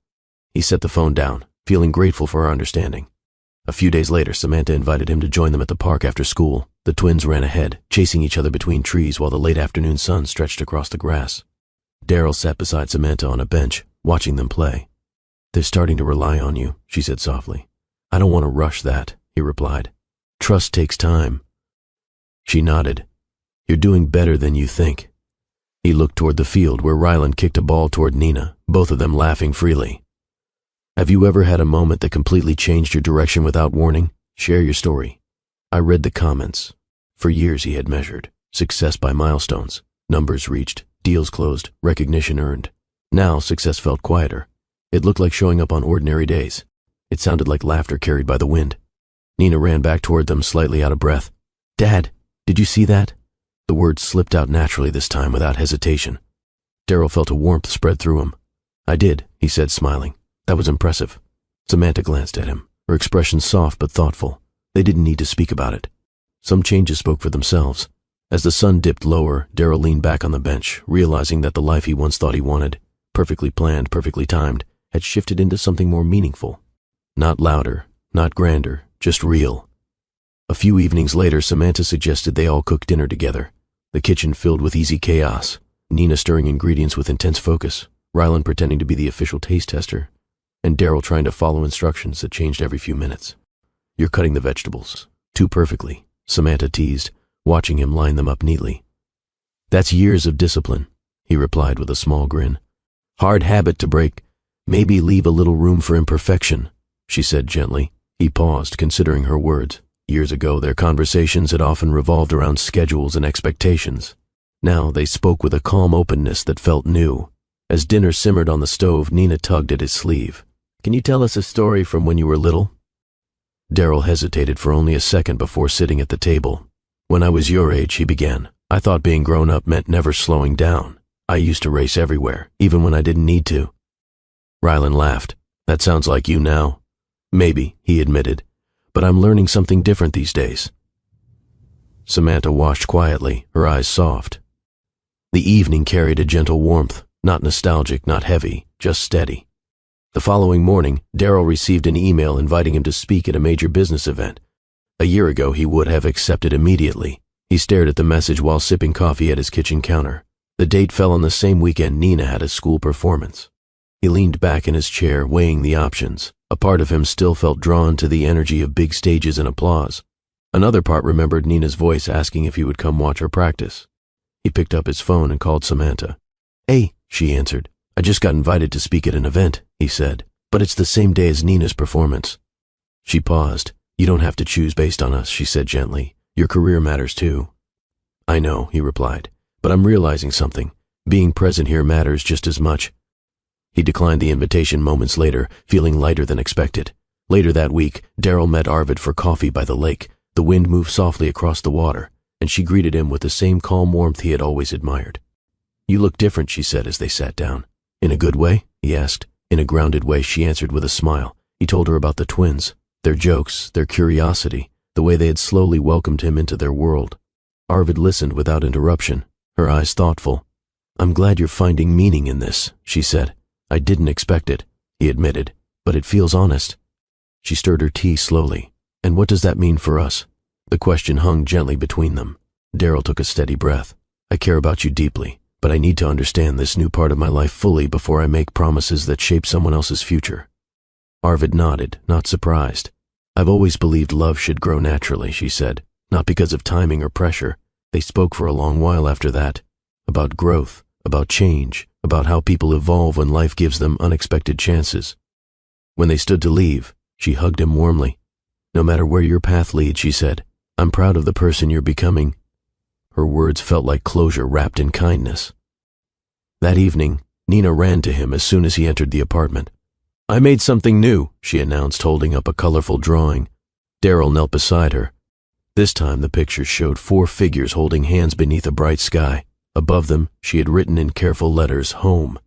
He set the phone down, feeling grateful for her understanding. A few days later, Samantha invited him to join them at the park after school. The twins ran ahead, chasing each other between trees while the late afternoon sun stretched across the grass. Daryl sat beside Samantha on a bench, watching them play. "They're starting to rely on you," she said softly. "I don't want to rush that," he replied. "Trust takes time." She nodded. "You're doing better than you think." He looked toward the field where Ryland kicked a ball toward Nina, both of them laughing freely. "Have you ever had a moment that completely changed your direction without warning? Share your story." I read the comments. For years he had measured success by milestones, numbers reached, deals closed, recognition earned. Now success felt quieter. It looked like showing up on ordinary days. It sounded like laughter carried by the wind. Nina ran back toward them, slightly out of breath. "Dad, did you see that?" The words slipped out naturally this time, without hesitation. Daryl felt a warmth spread through him. "I did," he said, smiling. "That was impressive." Samantha glanced at him, her expression soft but thoughtful. They didn't need to speak about it. Some changes spoke for themselves. As the sun dipped lower, Daryl leaned back on the bench, realizing that the life he once thought he wanted, perfectly planned, perfectly timed, had shifted into something more meaningful. Not louder, not grander, just real. A few evenings later, Samantha suggested they all cook dinner together. The kitchen filled with easy chaos, Nina stirring ingredients with intense focus, Ryland pretending to be the official taste tester, and Daryl trying to follow instructions that changed every few minutes. "You're cutting the vegetables too perfectly," Samantha teased, watching him line them up neatly. "That's years of discipline," he replied with a small grin. "Hard habit to break. Maybe leave a little room for imperfection," she said gently. He paused, considering her words. Years ago, their conversations had often revolved around schedules and expectations. Now they spoke with a calm openness that felt new. As dinner simmered on the stove, Nina tugged at his sleeve. "Can you tell us a story from when you were little?" Daryl hesitated for only a second before sitting at the table. "When I was your age," he began, "I thought being grown up meant never slowing down. I used to race everywhere, even when I didn't need to." Ryland laughed. "That sounds like you now." "Maybe," he admitted, "but I'm learning something different these days." Samantha washed quietly, her eyes soft. The evening carried a gentle warmth, not nostalgic, not heavy, just steady. The following morning, Daryl received an email inviting him to speak at a major business event. A year ago, he would have accepted immediately. He stared at the message while sipping coffee at his kitchen counter. The date fell on the same weekend Nina had a school performance. He leaned back in his chair, weighing the options. A part of him still felt drawn to the energy of big stages and applause. Another part remembered Nina's voice asking if he would come watch her practice. He picked up his phone and called Samantha. "Hey," she answered. "I just got invited to speak at an event," he said, "but it's the same day as Nina's performance." She paused. "You don't have to choose based on us," she said gently. "Your career matters too." "I know," he replied, "but I'm realizing something. Being present here matters just as much." He declined the invitation moments later, feeling lighter than expected. Later that week, Daryl met Arvid for coffee by the lake. The wind moved softly across the water, and she greeted him with the same calm warmth he had always admired. "You look different," she said as they sat down. "In a good way?" he asked. In a grounded way, she answered with a smile. He told her about the twins, their jokes, their curiosity, the way they had slowly welcomed him into their world. Arvid listened without interruption, her eyes thoughtful. "I'm glad you're finding meaning in this," she said. "I didn't expect it," he admitted, "but it feels honest." She stirred her tea slowly. "And what does that mean for us?" The question hung gently between them. Daryl took a steady breath. "I care about you deeply, but I need to understand this new part of my life fully before I make promises that shape someone else's future." Arvid nodded, not surprised. "I've always believed love should grow naturally," she said, "not because of timing or pressure." They spoke for a long while after that, about growth, about change, about how people evolve when life gives them unexpected chances. When they stood to leave, she hugged him warmly. "No matter where your path leads," she said, "I'm proud of the person you're becoming." Her words felt like closure wrapped in kindness. That evening, Nina ran to him as soon as he entered the apartment. "I made something new," she announced, holding up a colorful drawing. Daryl knelt beside her. This time the picture showed 4 figures holding hands beneath a bright sky. Above them, she had written in careful letters, "Home."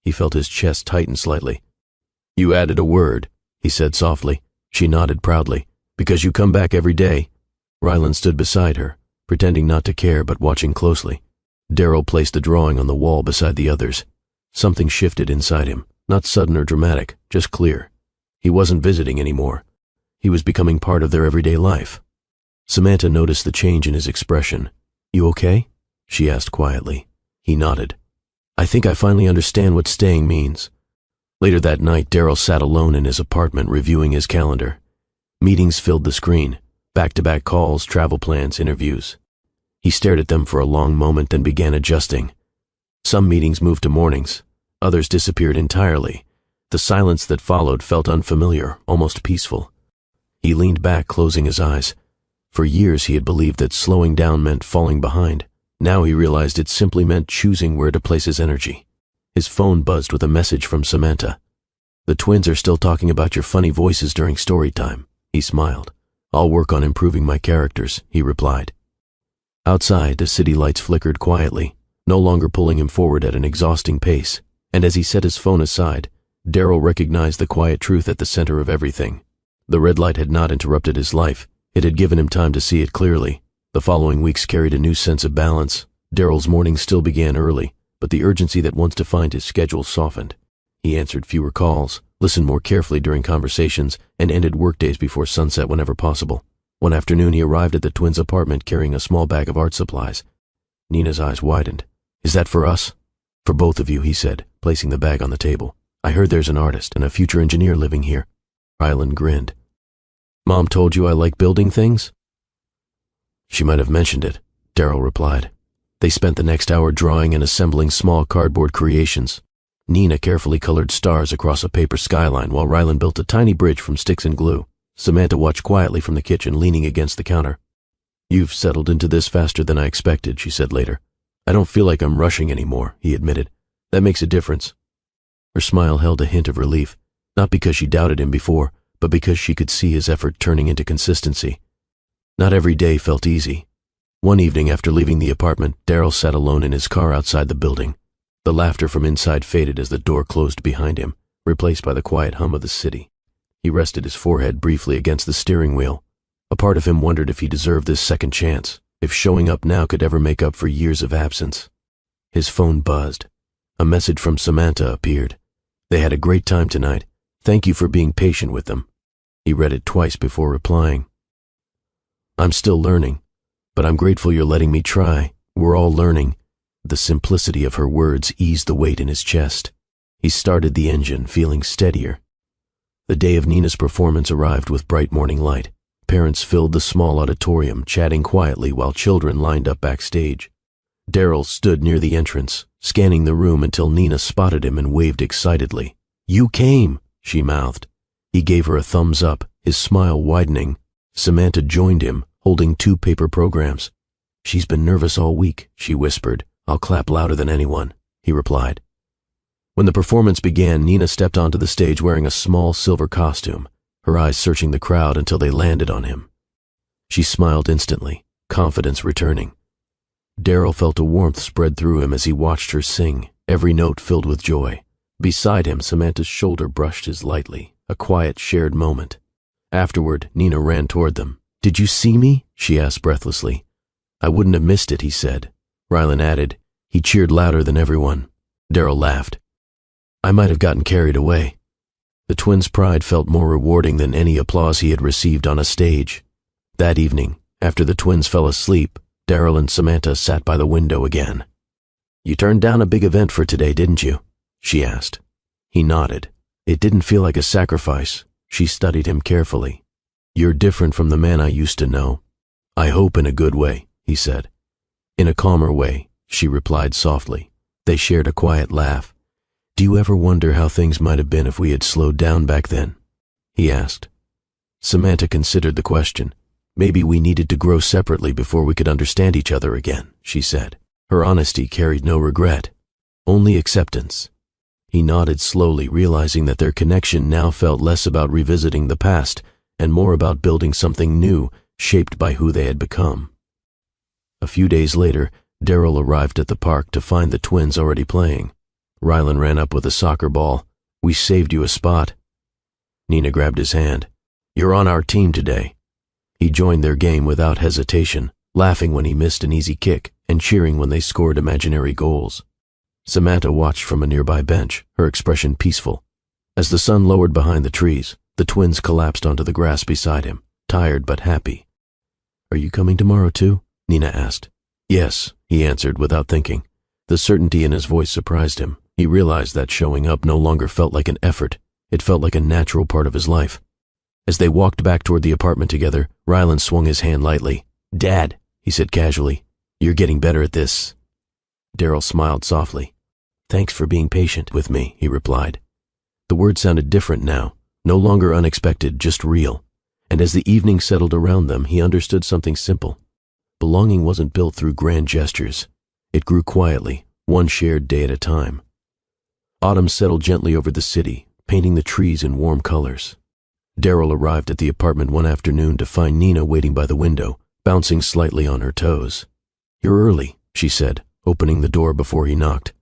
He felt his chest tighten slightly. "You added a word," he said softly. She nodded proudly. "Because you come back every day." Ryland stood beside her, pretending not to care but watching closely. Darryl placed the drawing on the wall beside the others. Something shifted inside him, not sudden or dramatic, just clear. He wasn't visiting anymore. He was becoming part of their everyday life. Samantha noticed the change in his expression. "You okay?" she asked quietly. He nodded. "I think I finally understand what staying means." Later that night, Darryl sat alone in his apartment reviewing his calendar. Meetings filled the screen, back-to-back calls, travel plans, interviews. He stared at them for a long moment, then began adjusting. Some meetings moved to mornings, others disappeared entirely. The silence that followed felt unfamiliar, almost peaceful. He leaned back, closing his eyes. For years he had believed that slowing down meant falling behind. Now he realized it simply meant choosing where to place his energy. His phone buzzed with a message from Samantha. "The twins are still talking about your funny voices during story time." He smiled. "I'll work on improving my characters," he replied. Outside, the city lights flickered quietly, no longer pulling him forward at an exhausting pace. And as he set his phone aside, Darryl recognized the quiet truth at the center of everything. The red light had not interrupted his life. It had given him time to see it clearly. The following weeks carried a new sense of balance. Darryl's mornings still began early, but the urgency that once defined his schedule softened. He answered fewer calls, listened more carefully during conversations, and ended workdays before sunset whenever possible. One afternoon he arrived at the twins' apartment carrying a small bag of art supplies. Nina's eyes widened. "Is that for us?" "For both of you," he said, placing the bag on the table. "I heard there's an artist and a future engineer living here." Rylan grinned. "Mom told you I like building things?" "She might have mentioned it," Darryl replied. They spent the next hour drawing and assembling small cardboard creations. Nina carefully colored stars across a paper skyline while Rylan built a tiny bridge from sticks and glue. Samantha watched quietly from the kitchen, leaning against the counter. "You've settled into this faster than I expected," she said later. "I don't feel like I'm rushing anymore," he admitted. "That makes a difference." Her smile held a hint of relief, not because she doubted him before, but because she could see his effort turning into consistency. Not every day felt easy. One evening after leaving the apartment, Darryl sat alone in his car outside the building. The laughter from inside faded as the door closed behind him, replaced by the quiet hum of the city. He rested his forehead briefly against the steering wheel. A part of him wondered if he deserved this second chance, if showing up now could ever make up for years of absence. His phone buzzed. A message from Samantha appeared. "They had a great time tonight. Thank you for being patient with them." He read it twice before replying. "I'm still learning, but I'm grateful you're letting me try. We're all learning." The simplicity of her words eased the weight in his chest. He started the engine, feeling steadier. The day of Nina's performance arrived with bright morning light. Parents filled the small auditorium, chatting quietly while children lined up backstage. Darryl stood near the entrance, scanning the room until Nina spotted him and waved excitedly. "You came," she mouthed. He gave her a thumbs up, his smile widening. Samantha joined him, holding 2 paper programs. "She's been nervous all week," she whispered. "I'll clap louder than anyone," he replied. When the performance began, Nina stepped onto the stage wearing a small silver costume, her eyes searching the crowd until they landed on him. She smiled instantly, confidence returning. Darryl felt a warmth spread through him as he watched her sing, every note filled with joy. Beside him, Samantha's shoulder brushed his lightly, a quiet, shared moment. Afterward, Nina ran toward them. "Did you see me?" she asked breathlessly. "I wouldn't have missed it," he said. Rylan added, "He cheered louder than everyone." Darryl laughed. "I might have gotten carried away." The twins' pride felt more rewarding than any applause he had received on a stage. That evening, after the twins fell asleep, Darryl and Samantha sat by the window again. "You turned down a big event for today, didn't you?" she asked. He nodded. "It didn't feel like a sacrifice." She studied him carefully. "You're different from the man I used to know." "I hope in a good way," he said. "In a calmer way," she replied softly. They shared a quiet laugh. "Do you ever wonder how things might have been if we had slowed down back then?" he asked. Samantha considered the question. "Maybe we needed to grow separately before we could understand each other again," she said. Her honesty carried no regret, only acceptance. He nodded slowly, realizing that their connection now felt less about revisiting the past and more about building something new, shaped by who they had become. A few days later, Darryl arrived at the park to find the twins already playing. Rylan ran up with a soccer ball. "We saved you a spot." Nina grabbed his hand. "You're on our team today." He joined their game without hesitation, laughing when he missed an easy kick and cheering when they scored imaginary goals. Samantha watched from a nearby bench, her expression peaceful. As the sun lowered behind the trees, the twins collapsed onto the grass beside him, tired but happy. "Are you coming tomorrow too?" Nina asked. "Yes," he answered without thinking. The certainty in his voice surprised him. He realized that showing up no longer felt like an effort. It felt like a natural part of his life. As they walked back toward the apartment together, Ryland swung his hand lightly. "Dad," he said casually, "you're getting better at this." Darryl smiled softly. "Thanks for being patient with me," he replied. The words sounded different now, no longer unexpected, just real. And as the evening settled around them, he understood something simple. Belonging wasn't built through grand gestures. It grew quietly, one shared day at a time. Autumn settled gently over the city, painting the trees in warm colors. Darryl arrived at the apartment one afternoon to find Nina waiting by the window, bouncing slightly on her toes. "You're early," she said, opening the door before he knocked.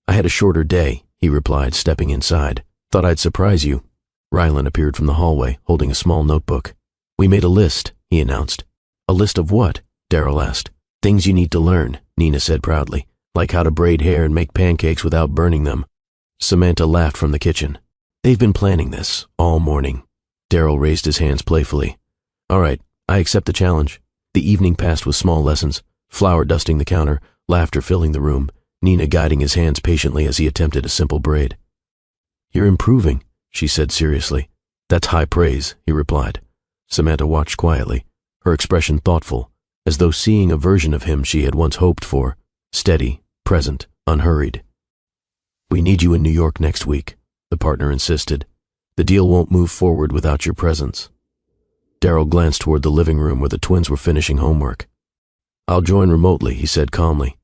"I had a shorter day," he replied, stepping inside. "Thought I'd surprise you." Ryland appeared from the hallway, holding a small notebook. "We made a list," he announced. "A list of what?" Darryl asked. "Things you need to learn," Nina said proudly, "like how to braid hair and make pancakes without burning them." Samantha laughed from the kitchen. "They've been planning this all morning." Darryl raised his hands playfully. "All right, I accept the challenge." The evening passed with small lessons, flour dusting the counter, laughter filling the room, Nina guiding his hands patiently as he attempted a simple braid. "You're improving," she said seriously. "That's high praise," he replied. Samantha watched quietly, her expression thoughtful, as though seeing a version of him she had once hoped for, steady, present, unhurried. "We need you in New York next week," the partner insisted. "The deal won't move forward without your presence." Darryl glanced toward the living room where the twins were finishing homework. "I'll join remotely," he said calmly.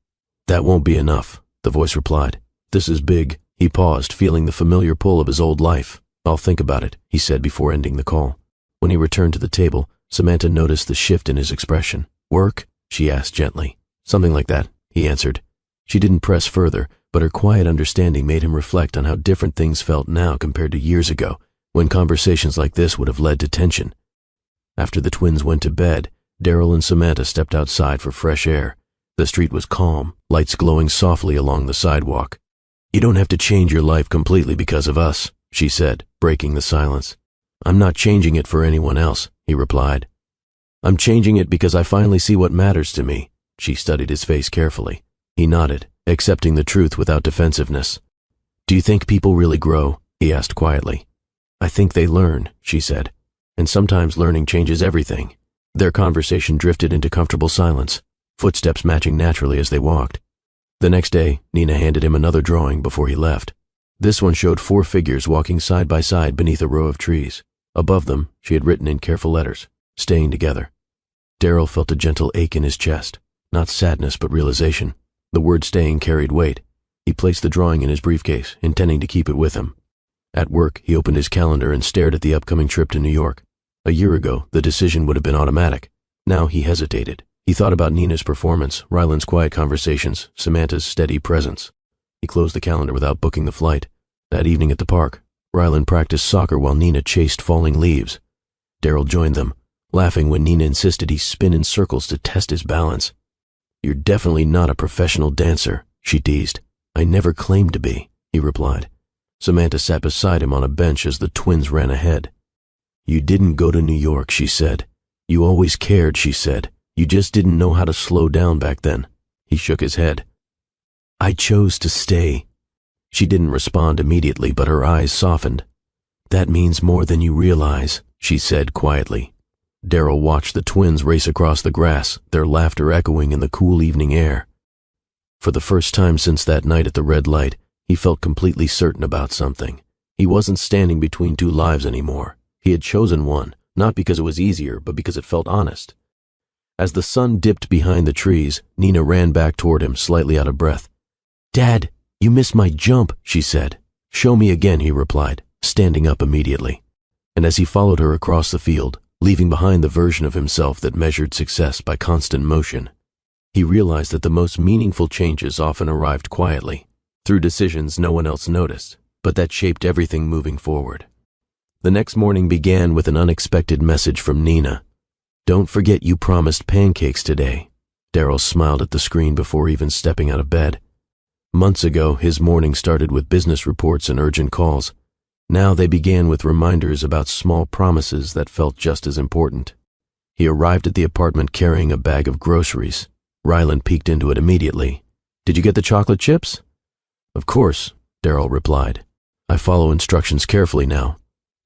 "That won't be enough," the voice replied. "This is big." He paused, feeling the familiar pull of his old life. "I'll think about it," he said before ending the call. When he returned to the table, Samantha noticed the shift in his expression. "Work?" she asked gently. "Something like that," he answered. She didn't press further, but her quiet understanding made him reflect on how different things felt now compared to years ago, when conversations like this would have led to tension. After the twins went to bed, Darryl and Samantha stepped outside for fresh air. The street was calm, lights glowing softly along the sidewalk. "You don't have to change your life completely because of us," she said, breaking the silence. "I'm not changing it for anyone else," he replied. "I'm changing it because I finally see what matters to me." She studied his face carefully. He nodded, accepting the truth without defensiveness. "Do you think people really grow?" he asked quietly. "I think they learn," she said. "And sometimes learning changes everything." Their conversation drifted into comfortable silence, footsteps matching naturally as they walked. The next day, Nina handed him another drawing before he left. This one showed 4 figures walking side by side beneath a row of trees. Above them, she had written in careful letters, "Staying together." Darryl felt a gentle ache in his chest, not sadness but realization. The word "staying" carried weight. He placed the drawing in his briefcase, intending to keep it with him. At work, he opened his calendar and stared at the upcoming trip to New York. A year ago, the decision would have been automatic. Now he hesitated. He thought about Nina's performance, Ryland's quiet conversations, Samantha's steady presence. He closed the calendar without booking the flight. That evening at the park, Ryland practiced soccer while Nina chased falling leaves. Darryl joined them, laughing when Nina insisted he spin in circles to test his balance. "You're definitely not a professional dancer," she teased. "I never claimed to be," he replied. Samantha sat beside him on a bench as the twins ran ahead. "You didn't go to New York," she said. "You always cared," she said. "You just didn't know how to slow down back then." He shook his head. "I chose to stay." She didn't respond immediately, but her eyes softened. "That means more than you realize," she said quietly. Darryl watched the twins race across the grass, their laughter echoing in the cool evening air. For the first time since that night at the red light, he felt completely certain about something. He wasn't standing between 2 lives anymore. He had chosen one, not because it was easier, but because it felt honest. As the sun dipped behind the trees, Nina ran back toward him, slightly out of breath. "Dad, you missed my jump," she said. "Show me again," he replied, standing up immediately. And as he followed her across the field, leaving behind the version of himself that measured success by constant motion, he realized that the most meaningful changes often arrived quietly, through decisions no one else noticed, but that shaped everything moving forward. The next morning began with an unexpected message from Nina. "Don't forget you promised pancakes today." Darryl smiled at the screen before even stepping out of bed. Months ago, his morning started with business reports and urgent calls. Now they began with reminders about small promises that felt just as important. He arrived at the apartment carrying a bag of groceries. Ryland peeked into it immediately. "Did you get the chocolate chips?" "Of course," Darryl replied. "I follow instructions carefully now."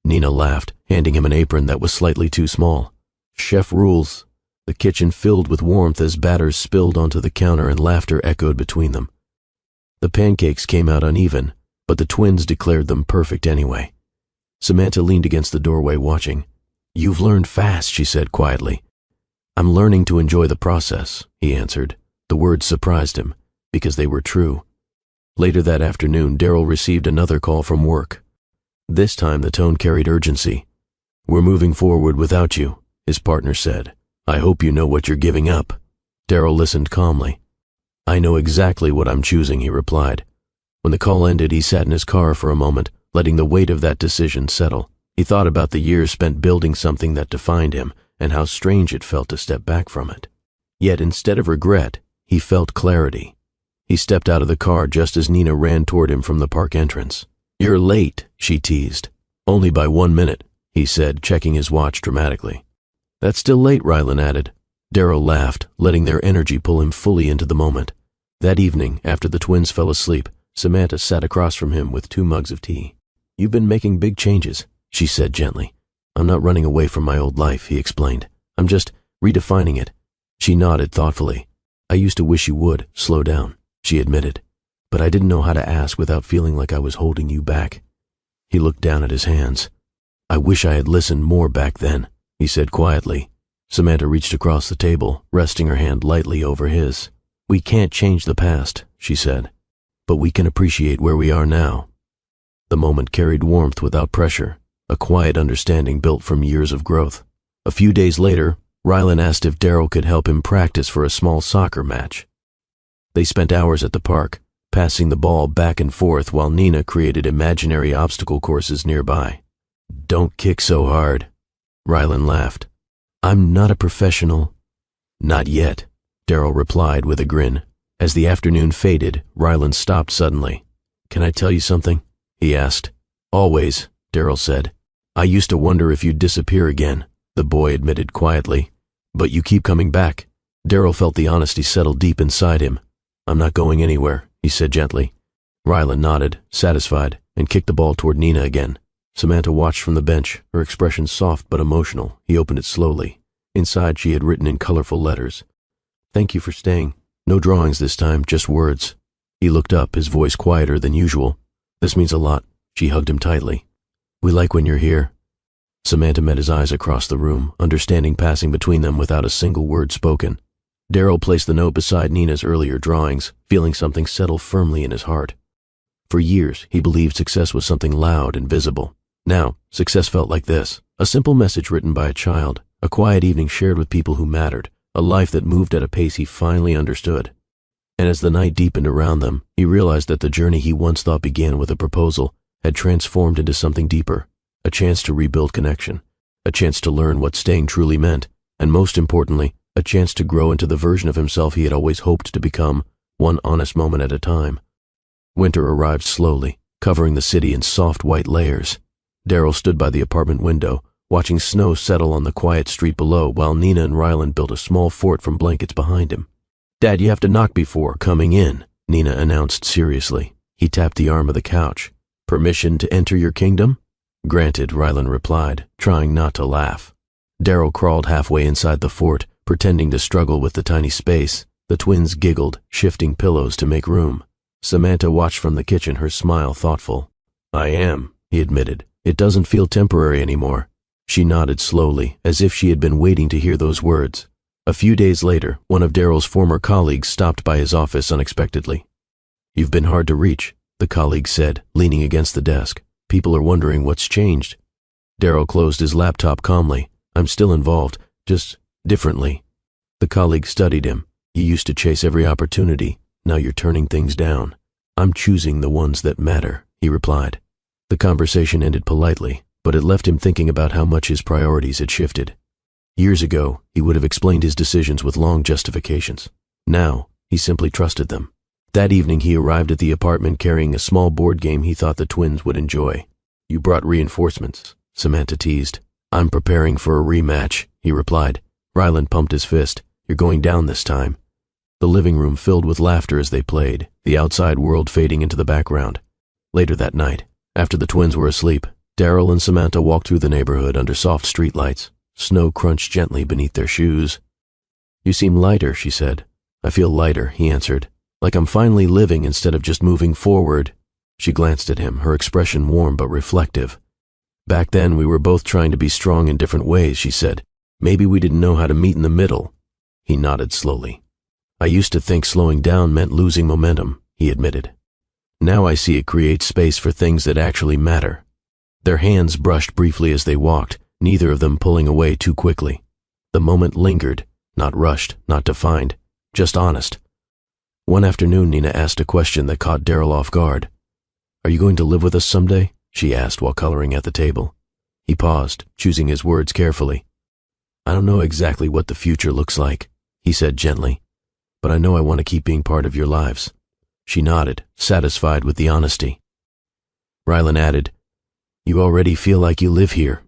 Nina laughed, handing him an apron that was slightly too small. "Chef rules." The kitchen filled with warmth as batter spilled onto the counter and laughter echoed between them. The pancakes came out uneven, but the twins declared them perfect anyway. Samantha leaned against the doorway watching. "You've learned fast," she said quietly. "I'm learning to enjoy the process," he answered. The words surprised him, because they were true. Later that afternoon, Darryl received another call from work. This time the tone carried urgency. "We're moving forward without you," his partner said. "I hope you know what you're giving up." Darryl listened calmly. "I know exactly what I'm choosing," he replied. When the call ended, he sat in his car for a moment, letting the weight of that decision settle. He thought about the years spent building something that defined him, and how strange it felt to step back from it. Yet instead of regret, he felt clarity. He stepped out of the car just as Nina ran toward him from the park entrance. "You're late," she teased. "Only by 1 minute," he said, checking his watch dramatically. "That's still late," Ryland added. Darryl laughed, letting their energy pull him fully into the moment. That evening, after the twins fell asleep, Samantha sat across from him with 2 mugs of tea. "You've been making big changes," she said gently. "I'm not running away from my old life," he explained. "I'm just redefining it." She nodded thoughtfully. "I used to wish you would slow down," she admitted, "but I didn't know how to ask without feeling like I was holding you back." He looked down at his hands. "I wish I had listened more back then," he said quietly. Samantha reached across the table, resting her hand lightly over his. "We can't change the past," she said, "but we can appreciate where we are now." The moment carried warmth without pressure, a quiet understanding built from years of growth. A few days later, Ryland asked if Darryl could help him practice for a small soccer match. They spent hours at the park, passing the ball back and forth while Nina created imaginary obstacle courses nearby. "Don't kick so hard," Ryland laughed. "I'm not a professional." "Not yet," Darryl replied with a grin. As the afternoon faded, Ryland stopped suddenly. "Can I tell you something?" he asked. "Always," Darryl said. "I used to wonder if you'd disappear again," the boy admitted quietly. "But you keep coming back." Darryl felt the honesty settle deep inside him. "I'm not going anywhere," he said gently. Ryland nodded, satisfied, and kicked the ball toward Nina again. Samantha watched from the bench, her expression soft but emotional. He opened it slowly. Inside she had written in colorful letters, "Thank you for staying. No drawings this time, just words." He looked up, his voice quieter than usual. "This means a lot." She hugged him tightly. "We like when you're here." Samantha met his eyes across the room, understanding passing between them without a single word spoken. Darryl placed the note beside Nina's earlier drawings, feeling something settle firmly in his heart. For years, he believed success was something loud and visible. Now, success felt like this: a simple message written by a child, a quiet evening shared with people who mattered, a life that moved at a pace he finally understood. And as the night deepened around them, he realized that the journey he once thought began with a proposal had transformed into something deeper, a chance to rebuild connection, a chance to learn what staying truly meant, and most importantly, a chance to grow into the version of himself he had always hoped to become, one honest moment at a time. Winter arrived slowly, covering the city in soft white layers. Darryl stood by the apartment window, watching snow settle on the quiet street below while Nina and Ryland built a small fort from blankets behind him. "Dad, you have to knock before coming in," Nina announced seriously. He tapped the arm of the couch. "Permission to enter your kingdom?" "Granted," Ryland replied, trying not to laugh. Darryl crawled halfway inside the fort, pretending to struggle with the tiny space. The twins giggled, shifting pillows to make room. Samantha watched from the kitchen, her smile thoughtful. "I am," he admitted. "It doesn't feel temporary anymore." She nodded slowly, as if she had been waiting to hear those words. A few days later, one of Darryl's former colleagues stopped by his office unexpectedly. "You've been hard to reach," the colleague said, leaning against the desk. "People are wondering what's changed." Darryl closed his laptop calmly. "I'm still involved, just differently." The colleague studied him. "You used to chase every opportunity. Now you're turning things down." "I'm choosing the ones that matter," he replied. The conversation ended politely, but it left him thinking about how much his priorities had shifted. Years ago, he would have explained his decisions with long justifications. Now, he simply trusted them. That evening, he arrived at the apartment carrying a small board game he thought the twins would enjoy. "You brought reinforcements," Samantha teased. "I'm preparing for a rematch," he replied. Rylan pumped his fist. "You're going down this time." The living room filled with laughter as they played, the outside world fading into the background. Later that night, after the twins were asleep, Daryl and Samantha walked through the neighborhood under soft streetlights. Snow crunched gently beneath their shoes. "You seem lighter," she said. "I feel lighter," he answered. "Like I'm finally living instead of just moving forward." She glanced at him, her expression warm but reflective. "Back then, we were both trying to be strong in different ways," she said. "Maybe we didn't know how to meet in the middle." He nodded slowly. "I used to think slowing down meant losing momentum," he admitted. "Now I see it creates space for things that actually matter." Their hands brushed briefly as they walked, neither of them pulling away too quickly. The moment lingered, not rushed, not defined, just honest. One afternoon, Nina asked a question that caught Daryl off guard. "Are you going to live with us someday?" she asked while coloring at the table. He paused, choosing his words carefully. "I don't know exactly what the future looks like," he said gently, "but I know I want to keep being part of your lives." She nodded, satisfied with the honesty. Rylan added, "You already feel like you live here."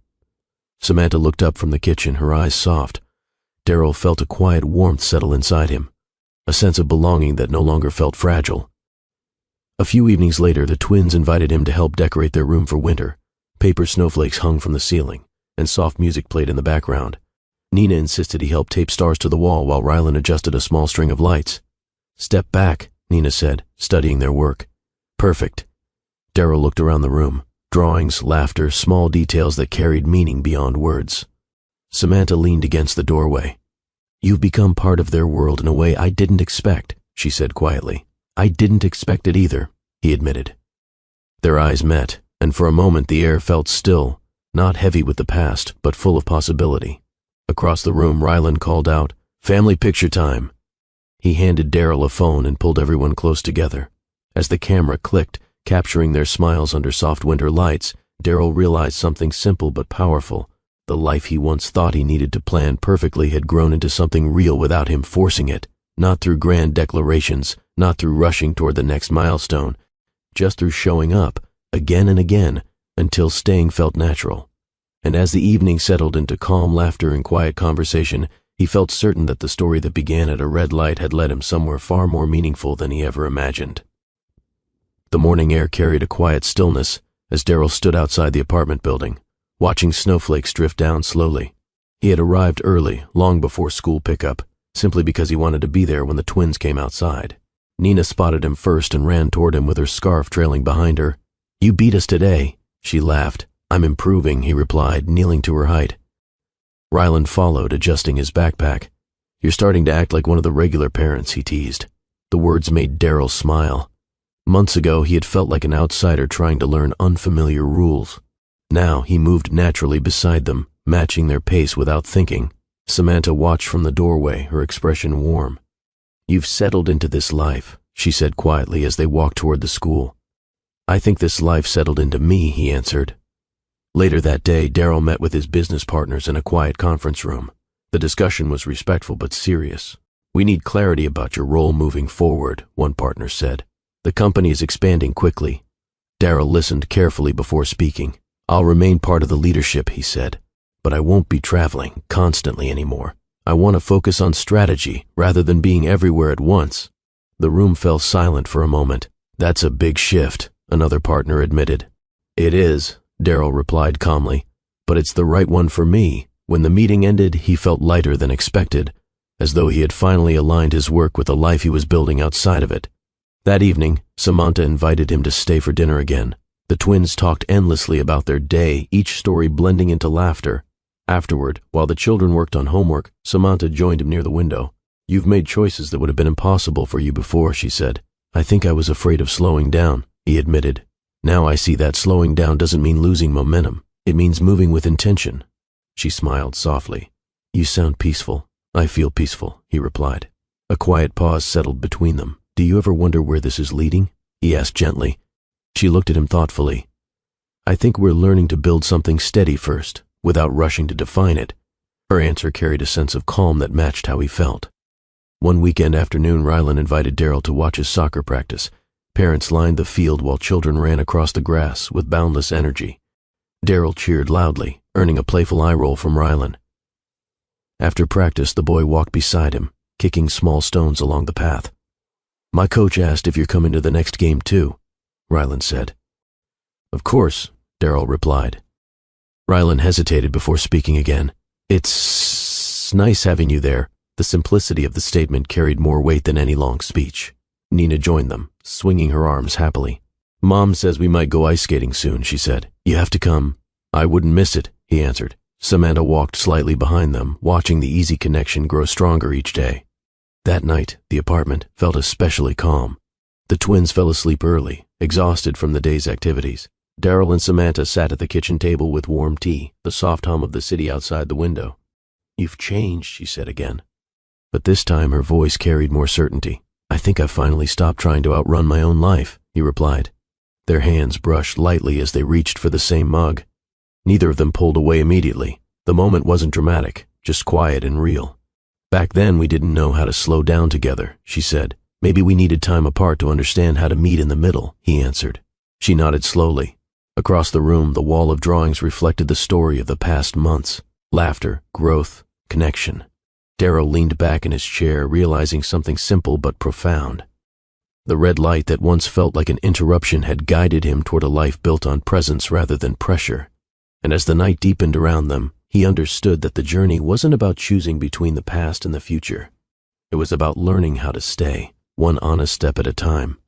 Samantha looked up from the kitchen, her eyes soft. Daryl felt a quiet warmth settle inside him, a sense of belonging that no longer felt fragile. A few evenings later, the twins invited him to help decorate their room for winter. Paper snowflakes hung from the ceiling, and soft music played in the background. Nina insisted he help tape stars to the wall while Rylan adjusted a small string of lights. "Step back," Nina said, studying their work. "Perfect." Daryl looked around the room. Drawings, laughter, small details that carried meaning beyond words. Samantha leaned against the doorway. "You've become part of their world in a way I didn't expect," she said quietly. "I didn't expect it either," he admitted. Their eyes met, and for a moment the air felt still, not heavy with the past, but full of possibility. Across the room, Rylan called out, "Family picture time." He handed Daryl a phone and pulled everyone close together. As the camera clicked, capturing their smiles under soft winter lights, Daryl realized something simple but powerful. The life he once thought he needed to plan perfectly had grown into something real without him forcing it, not through grand declarations, not through rushing toward the next milestone, just through showing up, again and again, until staying felt natural. And as the evening settled into calm laughter and quiet conversation, he felt certain that the story that began at a red light had led him somewhere far more meaningful than he ever imagined. The morning air carried a quiet stillness as Daryl stood outside the apartment building, watching snowflakes drift down slowly. He had arrived early, long before school pickup, simply because he wanted to be there when the twins came outside. Nina spotted him first and ran toward him with her scarf trailing behind her. "You beat us today," she laughed. "I'm improving," he replied, kneeling to her height. Rylan followed, adjusting his backpack. "You're starting to act like one of the regular parents," he teased. The words made Daryl smile. Months ago, he had felt like an outsider trying to learn unfamiliar rules. Now, he moved naturally beside them, matching their pace without thinking. Samantha watched from the doorway, her expression warm. "You've settled into this life," she said quietly as they walked toward the school. "I think this life settled into me," he answered. Later that day, Daryl met with his business partners in a quiet conference room. The discussion was respectful but serious. "We need clarity about your role moving forward," one partner said. "The company is expanding quickly." Daryl listened carefully before speaking. "I'll remain part of the leadership," he said, "but I won't be traveling constantly anymore. I want to focus on strategy rather than being everywhere at once." The room fell silent for a moment. "That's a big shift," another partner admitted. "It is," Daryl replied calmly, "but it's the right one for me." When the meeting ended, he felt lighter than expected, as though he had finally aligned his work with the life he was building outside of it. That evening, Samantha invited him to stay for dinner again. The twins talked endlessly about their day, each story blending into laughter. Afterward, while the children worked on homework, Samantha joined him near the window. "You've made choices that would have been impossible for you before," she said. "I think I was afraid of slowing down," he admitted. "Now I see that slowing down doesn't mean losing momentum. It means moving with intention." She smiled softly. "You sound peaceful." "I feel peaceful," he replied. A quiet pause settled between them. "Do you ever wonder where this is leading?" he asked gently. She looked at him thoughtfully. "I think we're learning to build something steady first, without rushing to define it. Her answer carried a sense of calm that matched how he felt. One weekend afternoon, Rylan invited Daryl to watch his soccer practice. Parents lined the field while children ran across the grass with boundless energy. Daryl cheered loudly, earning a playful eye roll from Rylan. After practice, the boy walked beside him, kicking small stones along the path. "My coach asked if you're coming to the next game too," Rylan said. "Of course," Daryl replied. Rylan hesitated before speaking again. "It's nice having you there." The simplicity of the statement carried more weight than any long speech. Nina joined them, swinging her arms happily. "Mom says we might go ice skating soon," she said. "You have to come." "I wouldn't miss it," he answered. Samantha walked slightly behind them, watching the easy connection grow stronger each day. That night, the apartment felt especially calm. The twins fell asleep early, exhausted from the day's activities. Daryl and Samantha sat at the kitchen table with warm tea, the soft hum of the city outside the window. "You've changed," she said again. But this time her voice carried more certainty. "I think I've finally stopped trying to outrun my own life," he replied. Their hands brushed lightly as they reached for the same mug. Neither of them pulled away immediately. The moment wasn't dramatic, just quiet and real. "Back then we didn't know how to slow down together," she said. "Maybe we needed time apart to understand how to meet in the middle," he answered. She nodded slowly. Across the room, the wall of drawings reflected the story of the past months. Laughter, growth, connection. Daryl leaned back in his chair, realizing something simple but profound. The red light that once felt like an interruption had guided him toward a life built on presence rather than pressure. And as the night deepened around them, he understood that the journey wasn't about choosing between the past and the future. It was about learning how to stay, one honest step at a time.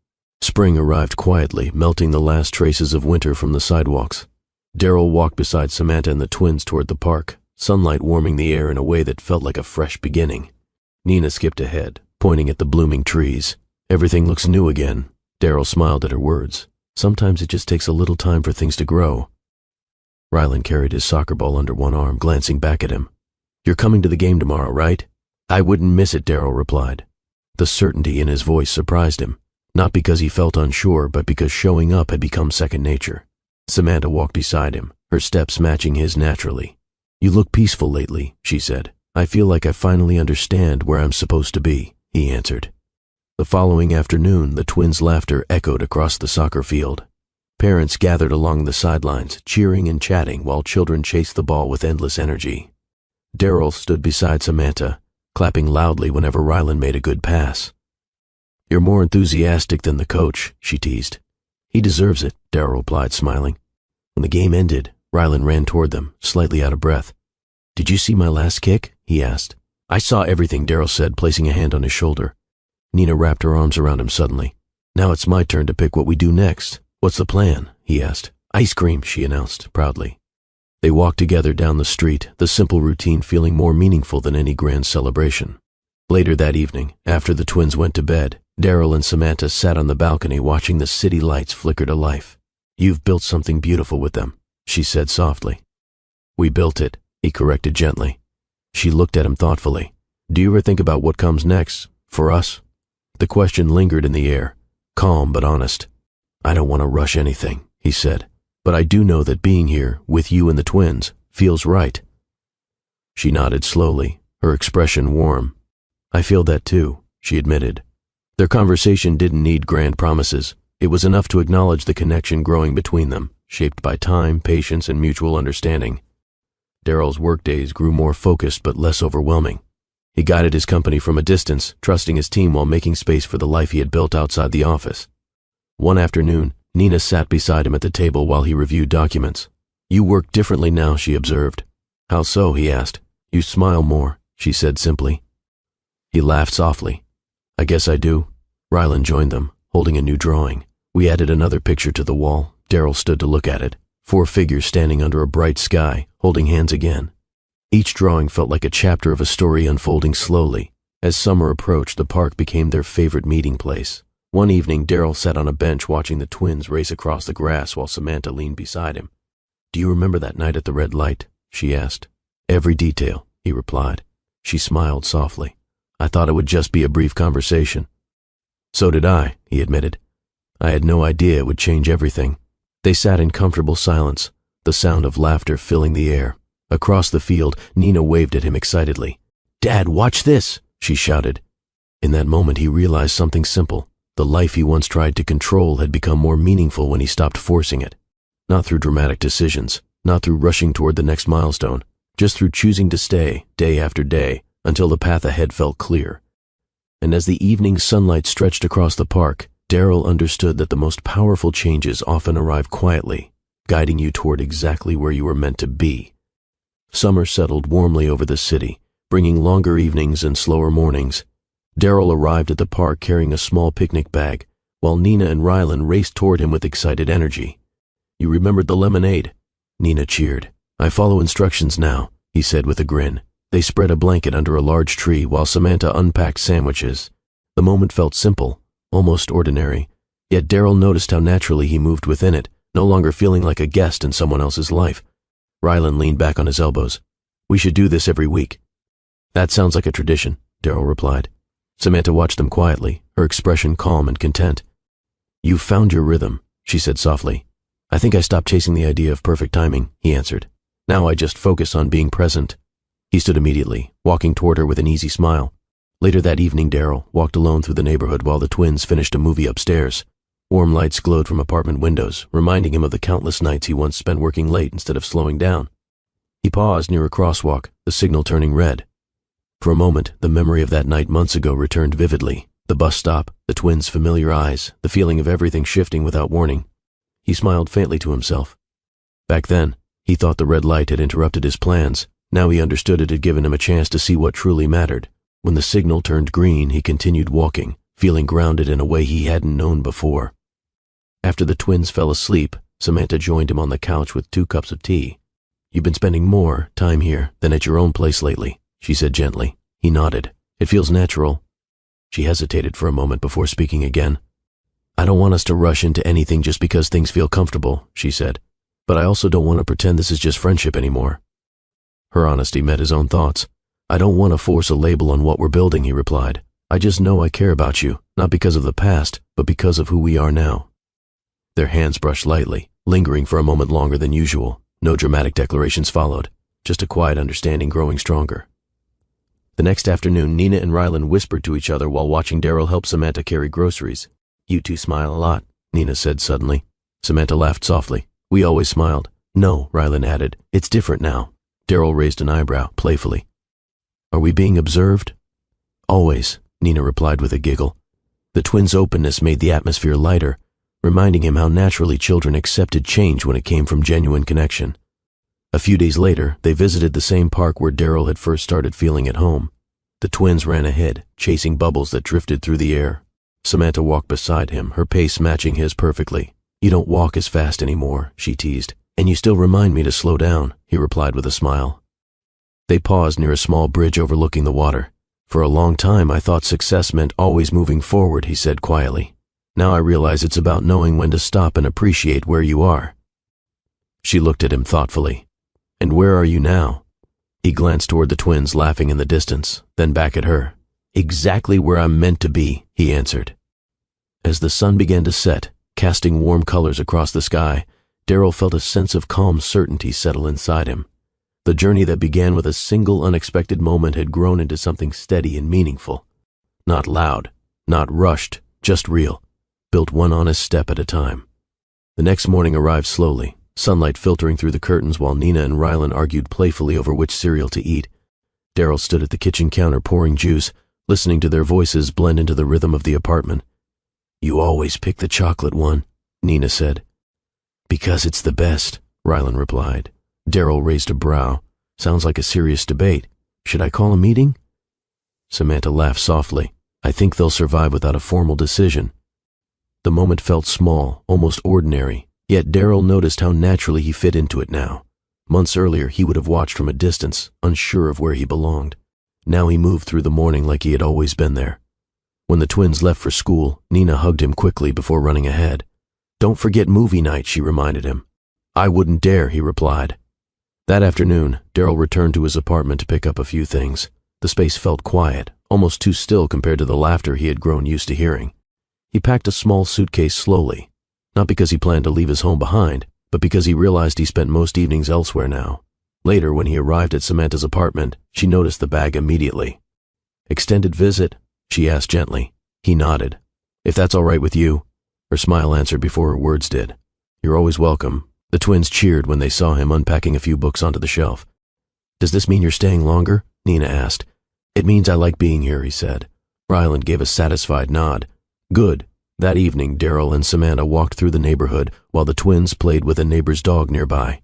Spring arrived quietly, melting the last traces of winter from the sidewalks. Daryl walked beside Samantha and the twins toward the park, sunlight warming the air in a way that felt like a fresh beginning. Nina skipped ahead, pointing at the blooming trees. "Everything looks new again." Daryl smiled at her words. "Sometimes it just takes a little time for things to grow." Rylan carried his soccer ball under one arm, glancing back at him. "You're coming to the game tomorrow, right?" "I wouldn't miss it," Daryl replied. The certainty in his voice surprised him, not because he felt unsure, but because showing up had become second nature. Samantha walked beside him, her steps matching his naturally. "You look peaceful lately," she said. "I feel like I finally understand where I'm supposed to be," he answered. The following afternoon, the twins' laughter echoed across the soccer field. Parents gathered along the sidelines, cheering and chatting while children chased the ball with endless energy. Daryl stood beside Samantha, clapping loudly whenever Rylan made a good pass. "You're more enthusiastic than the coach," she teased. "He deserves it," Daryl replied, smiling. When the game ended, Rylan ran toward them, slightly out of breath. "Did you see my last kick?" he asked. "I saw everything," Daryl said, placing a hand on his shoulder. Nina wrapped her arms around him suddenly. "Now it's my turn to pick what we do next. What's the plan?" he asked. "Ice cream," she announced, proudly. They walked together down the street, the simple routine feeling more meaningful than any grand celebration. Later that evening, after the twins went to bed, Daryl and Samantha sat on the balcony watching the city lights flicker to life. "You've built something beautiful with them," she said softly. "We built it," he corrected gently. She looked at him thoughtfully. "Do you ever think about what comes next, for us?" The question lingered in the air, calm but honest. "I don't want to rush anything," he said, "but I do know that being here, with you and the twins, feels right." She nodded slowly, her expression warm. "I feel that too," she admitted. Their conversation didn't need grand promises. It was enough to acknowledge the connection growing between them, shaped by time, patience, and mutual understanding. Daryl's workdays grew more focused but less overwhelming. He guided his company from a distance, trusting his team while making space for the life he had built outside the office. One afternoon, Nina sat beside him at the table while he reviewed documents. "You work differently now," she observed. "How so?" he asked. "You smile more," she said simply. He laughed softly. "I guess I do." Rylan joined them, holding a new drawing. We added another picture to the wall. Daryl stood to look at it. 4 figures standing under a bright sky, holding hands again. Each drawing felt like a chapter of a story unfolding slowly. As summer approached, the park became their favorite meeting place. One evening, Daryl sat on a bench watching the twins race across the grass while Samantha leaned beside him. "Do you remember that night at the red light?" she asked. "Every detail," he replied. She smiled softly. "I thought it would just be a brief conversation." "So did I," he admitted. "I had no idea it would change everything." They sat in comfortable silence, the sound of laughter filling the air. Across the field, Nina waved at him excitedly. "Dad, watch this!" she shouted. In that moment, he realized something simple. The life he once tried to control had become more meaningful when he stopped forcing it. Not through dramatic decisions, not through rushing toward the next milestone, just through choosing to stay, day after day, until the path ahead felt clear. And as the evening sunlight stretched across the park, Daryl understood that the most powerful changes often arrive quietly, guiding you toward exactly where you were meant to be. Summer settled warmly over the city, bringing longer evenings and slower mornings. Daryl arrived at the park carrying a small picnic bag, while Nina and Rylan raced toward him with excited energy. "You remembered the lemonade?" Nina cheered. "I follow instructions now," he said with a grin. They spread a blanket under a large tree while Samantha unpacked sandwiches. The moment felt simple, almost ordinary, yet Daryl noticed how naturally he moved within it, no longer feeling like a guest in someone else's life. Rylan leaned back on his elbows. "We should do this every week." "That sounds like a tradition," Daryl replied. Samantha watched them quietly, her expression calm and content. "You've found your rhythm," she said softly. "I think I stopped chasing the idea of perfect timing," he answered. "Now I just focus on being present." He stood immediately, walking toward her with an easy smile. Later that evening, Daryl walked alone through the neighborhood while the twins finished a movie upstairs. Warm lights glowed from apartment windows, reminding him of the countless nights he once spent working late instead of slowing down. He paused near a crosswalk, the signal turning red. For a moment, the memory of that night months ago returned vividly. The bus stop, the twins' familiar eyes, the feeling of everything shifting without warning. He smiled faintly to himself. Back then, he thought the red light had interrupted his plans. Now he understood it had given him a chance to see what truly mattered. When the signal turned green, he continued walking, feeling grounded in a way he hadn't known before. After the twins fell asleep, Samantha joined him on the couch with 2 cups of tea. "You've been spending more time here than at your own place lately," she said gently. He nodded. "It feels natural." She hesitated for a moment before speaking again. "I don't want us to rush into anything just because things feel comfortable," she said. "But I also don't want to pretend this is just friendship anymore." Her honesty met his own thoughts. "I don't want to force a label on what we're building," he replied. "I just know I care about you, not because of the past, but because of who we are now." Their hands brushed lightly, lingering for a moment longer than usual. No dramatic declarations followed, just a quiet understanding growing stronger. The next afternoon, Nina and Rylan whispered to each other while watching Daryl help Samantha carry groceries. "You two smile a lot," Nina said suddenly. Samantha laughed softly. "We always smiled." "No," Rylan added. "It's different now." Daryl raised an eyebrow, playfully. "Are we being observed?" "Always," Nina replied with a giggle. The twins' openness made the atmosphere lighter, reminding him how naturally children accepted change when it came from genuine connection. A few days later, they visited the same park where Daryl had first started feeling at home. The twins ran ahead, chasing bubbles that drifted through the air. Samantha walked beside him, her pace matching his perfectly. "You don't walk as fast anymore," she teased. "And you still remind me to slow down," he replied with a smile. They paused near a small bridge overlooking the water. "For a long time, I thought success meant always moving forward," he said quietly. "Now I realize it's about knowing when to stop and appreciate where you are." She looked at him thoughtfully. "And where are you now?" He glanced toward the twins laughing in the distance, then back at her. "Exactly where I'm meant to be," he answered. As the sun began to set, casting warm colors across the sky, Daryl felt a sense of calm certainty settle inside him. The journey that began with a single unexpected moment had grown into something steady and meaningful. Not loud, not rushed, just real, built one honest step at a time. The next morning arrived slowly, sunlight filtering through the curtains while Nina and Rylan argued playfully over which cereal to eat. Daryl stood at the kitchen counter pouring juice, listening to their voices blend into the rhythm of the apartment. "You always pick the chocolate one," Nina said. "Because it's the best," Rylan replied. Daryl raised a brow. "Sounds like a serious debate. Should I call a meeting?" Samantha laughed softly. "I think they'll survive without a formal decision." The moment felt small, almost ordinary, yet Daryl noticed how naturally he fit into it now. Months earlier, he would have watched from a distance, unsure of where he belonged. Now he moved through the morning like he had always been there. When the twins left for school, Nina hugged him quickly before running ahead. "Don't forget movie night," she reminded him. "I wouldn't dare," he replied. That afternoon, Daryl returned to his apartment to pick up a few things. The space felt quiet, almost too still compared to the laughter he had grown used to hearing. He packed a small suitcase slowly, not because he planned to leave his home behind, but because he realized he spent most evenings elsewhere now. Later, when he arrived at Samantha's apartment, she noticed the bag immediately. "Extended visit?" she asked gently. He nodded. "If that's all right with you." Her smile answered before her words did. "You're always welcome." The twins cheered when they saw him unpacking a few books onto the shelf. "Does this mean you're staying longer?" Nina asked. "It means I like being here," he said. Ryland gave a satisfied nod. "Good." That evening, Daryl and Samantha walked through the neighborhood while the twins played with a neighbor's dog nearby.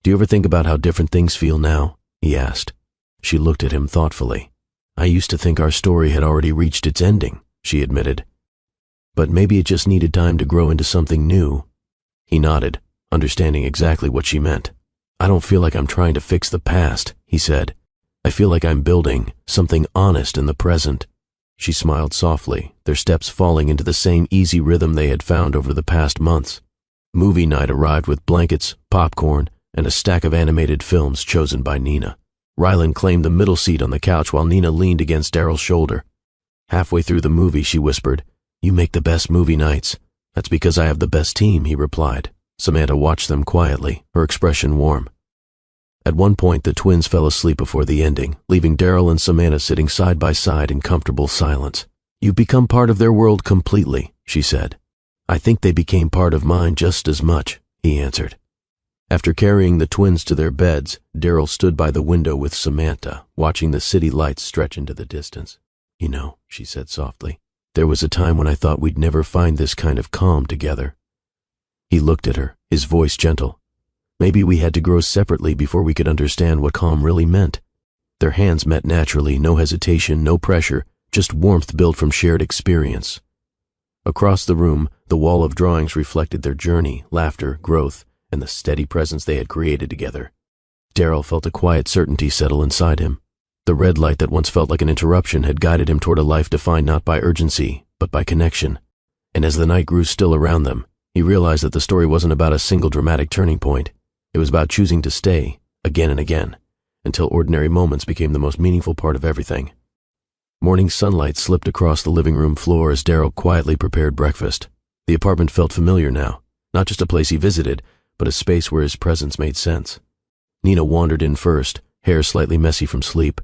"Do you ever think about how different things feel now?" he asked. She looked at him thoughtfully. "I used to think our story had already reached its ending," she admitted. "But maybe it just needed time to grow into something new." He nodded, understanding exactly what she meant. "I don't feel like I'm trying to fix the past," he said. "I feel like I'm building something honest in the present." She smiled softly, their steps falling into the same easy rhythm they had found over the past months. Movie night arrived with blankets, popcorn, and a stack of animated films chosen by Nina. Ryland claimed the middle seat on the couch while Nina leaned against Daryl's shoulder. Halfway through the movie, she whispered, "You make the best movie nights." "That's because I have the best team," he replied. Samantha watched them quietly, her expression warm. At one point, the twins fell asleep before the ending, leaving Daryl and Samantha sitting side by side in comfortable silence. "You've become part of their world completely," she said. "I think they became part of mine just as much," he answered. After carrying the twins to their beds, Daryl stood by the window with Samantha, watching the city lights stretch into the distance. "You know," she said softly, "there was a time when I thought we'd never find this kind of calm together." He looked at her, his voice gentle. "Maybe we had to grow separately before we could understand what calm really meant." Their hands met naturally, no hesitation, no pressure, just warmth built from shared experience. Across the room, the wall of drawings reflected their journey, laughter, growth, and the steady presence they had created together. Daryl felt a quiet certainty settle inside him. The red light that once felt like an interruption had guided him toward a life defined not by urgency, but by connection. And as the night grew still around them, he realized that the story wasn't about a single dramatic turning point. It was about choosing to stay, again and again, until ordinary moments became the most meaningful part of everything. Morning sunlight slipped across the living room floor as Daryl quietly prepared breakfast. The apartment felt familiar now, not just a place he visited, but a space where his presence made sense. Nina wandered in first, hair slightly messy from sleep.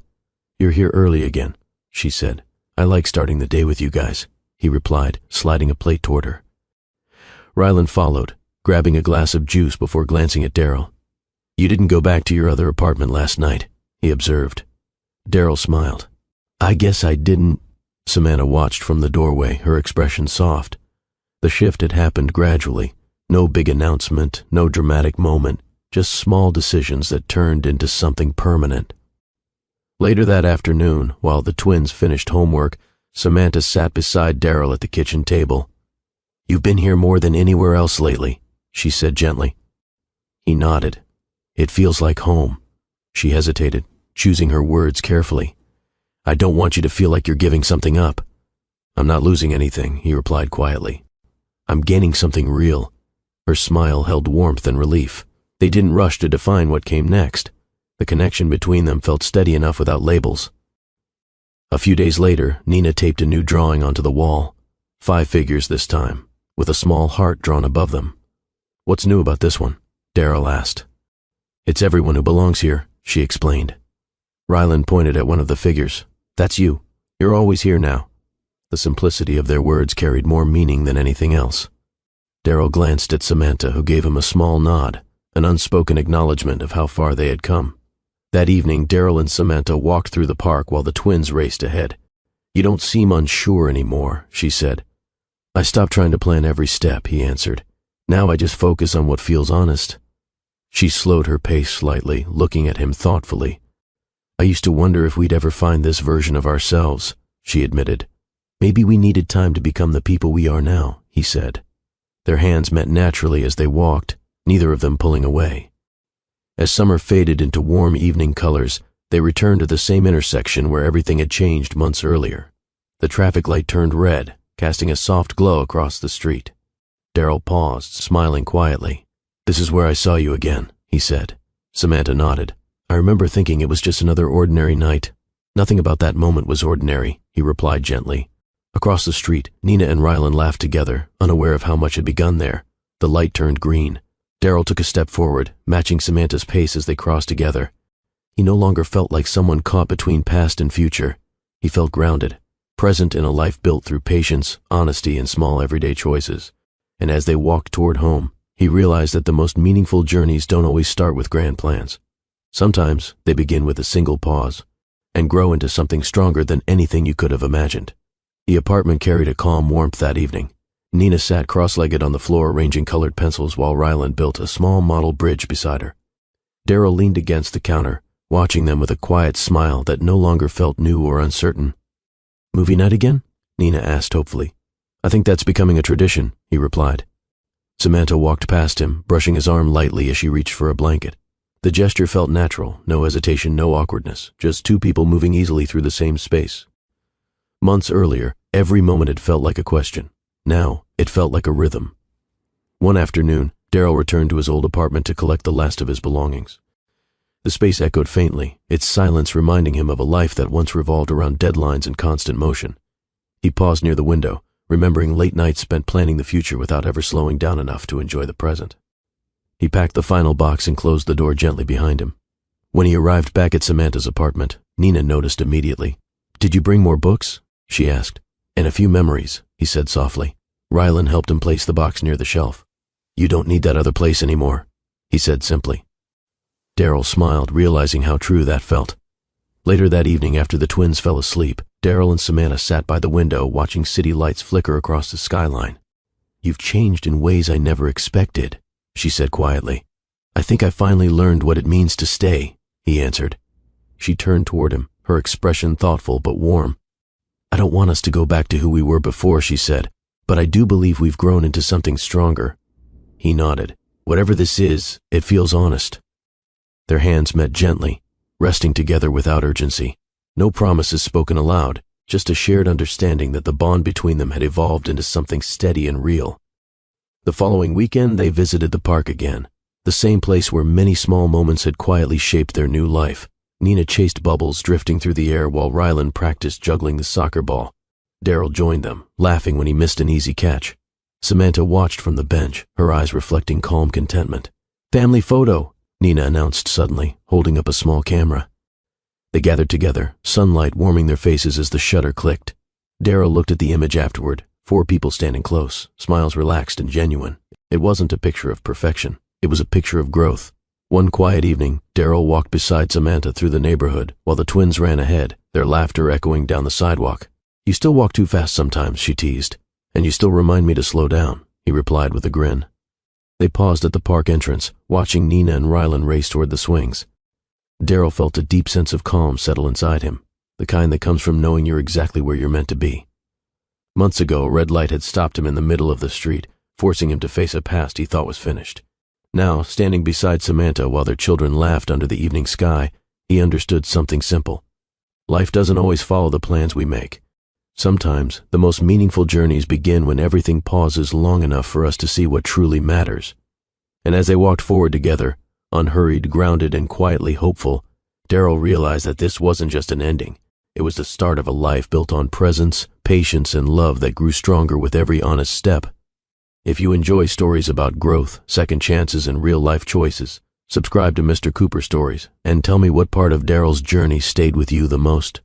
"You're here early again," she said. "I like starting the day with you guys," he replied, sliding a plate toward her. Ryland followed, grabbing a glass of juice before glancing at Daryl. "You didn't go back to your other apartment last night," he observed. Daryl smiled. "I guess I didn't." Samantha watched from the doorway, her expression soft. The shift had happened gradually. No big announcement, no dramatic moment, just small decisions that turned into something permanent. Later that afternoon, while the twins finished homework, Samantha sat beside Daryl at the kitchen table. "You've been here more than anywhere else lately," she said gently. He nodded. "It feels like home." She hesitated, choosing her words carefully. "I don't want you to feel like you're giving something up." "I'm not losing anything," he replied quietly. "I'm gaining something real." Her smile held warmth and relief. They didn't rush to define what came next. The connection between them felt steady enough without labels. A few days later, Nina taped a new drawing onto the wall. 5 figures this time, with a small heart drawn above them. "What's new about this one?" Daryl asked. "It's everyone who belongs here," she explained. Ryland pointed at one of the figures. "That's you. You're always here now." The simplicity of their words carried more meaning than anything else. Daryl glanced at Samantha, who gave him a small nod, an unspoken acknowledgement of how far they had come. That evening, Daryl and Samantha walked through the park while the twins raced ahead. "You don't seem unsure anymore," she said. "I stopped trying to plan every step," he answered. "Now I just focus on what feels honest." She slowed her pace slightly, looking at him thoughtfully. "I used to wonder if we'd ever find this version of ourselves," she admitted. "Maybe we needed time to become the people we are now," he said. Their hands met naturally as they walked, neither of them pulling away. As summer faded into warm evening colors, they returned to the same intersection where everything had changed months earlier. The traffic light turned red, casting a soft glow across the street. Daryl paused, smiling quietly. "This is where I saw you again," he said. Samantha nodded. "I remember thinking it was just another ordinary night." "Nothing about that moment was ordinary," he replied gently. Across the street, Nina and Ryland laughed together, unaware of how much had begun there. The light turned green. Daryl took a step forward, matching Samantha's pace as they crossed together. He no longer felt like someone caught between past and future. He felt grounded, present in a life built through patience, honesty, and small everyday choices. And as they walked toward home, he realized that the most meaningful journeys don't always start with grand plans. Sometimes they begin with a single pause and grow into something stronger than anything you could have imagined. The apartment carried a calm warmth that evening. Nina sat cross-legged on the floor arranging colored pencils while Rylan built a small model bridge beside her. Daryl leaned against the counter, watching them with a quiet smile that no longer felt new or uncertain. "Movie night again?" Nina asked hopefully. "I think that's becoming a tradition," he replied. Samantha walked past him, brushing his arm lightly as she reached for a blanket. The gesture felt natural, no hesitation, no awkwardness, just two people moving easily through the same space. Months earlier, every moment had felt like a question. Now, it felt like a rhythm. One afternoon, Daryl returned to his old apartment to collect the last of his belongings. The space echoed faintly, its silence reminding him of a life that once revolved around deadlines and constant motion. He paused near the window, remembering late nights spent planning the future without ever slowing down enough to enjoy the present. He packed the final box and closed the door gently behind him. When he arrived back at Samantha's apartment, Nina noticed immediately. "Did you bring more books?" she asked. "And a few memories," he said softly. Rylan helped him place the box near the shelf. "You don't need that other place anymore," he said simply. Daryl smiled, realizing how true that felt. Later that evening, after the twins fell asleep, Daryl and Samantha sat by the window watching city lights flicker across the skyline. "You've changed in ways I never expected," she said quietly. "I think I finally learned what it means to stay," he answered. She turned toward him, her expression thoughtful but warm. "I don't want us to go back to who we were before," she said, "but I do believe we've grown into something stronger." He nodded. "Whatever this is, it feels honest." Their hands met gently, resting together without urgency. No promises spoken aloud, just a shared understanding that the bond between them had evolved into something steady and real. The following weekend, they visited the park again, the same place where many small moments had quietly shaped their new life. Nina chased bubbles drifting through the air while Rylan practiced juggling the soccer ball. Daryl joined them, laughing when he missed an easy catch. Samantha watched from the bench, her eyes reflecting calm contentment. "Family photo," Nina announced suddenly, holding up a small camera. They gathered together, sunlight warming their faces as the shutter clicked. Daryl looked at the image afterward, 4 people standing close, smiles relaxed and genuine. It wasn't a picture of perfection. It was a picture of growth. One quiet evening, Daryl walked beside Samantha through the neighborhood while the twins ran ahead, their laughter echoing down the sidewalk. "You still walk too fast sometimes," she teased. "And you still remind me to slow down," he replied with a grin. They paused at the park entrance, watching Nina and Rylan race toward the swings. Daryl felt a deep sense of calm settle inside him, the kind that comes from knowing you're exactly where you're meant to be. Months ago, a red light had stopped him in the middle of the street, forcing him to face a past he thought was finished. Now, standing beside Samantha while their children laughed under the evening sky, he understood something simple. Life doesn't always follow the plans we make. Sometimes, the most meaningful journeys begin when everything pauses long enough for us to see what truly matters. And as they walked forward together, unhurried, grounded, and quietly hopeful, Daryl realized that this wasn't just an ending. It was the start of a life built on presence, patience, and love that grew stronger with every honest step. If you enjoy stories about growth, second chances, and real-life choices, subscribe to Mr. Cooper Stories and tell me what part of Daryl's journey stayed with you the most.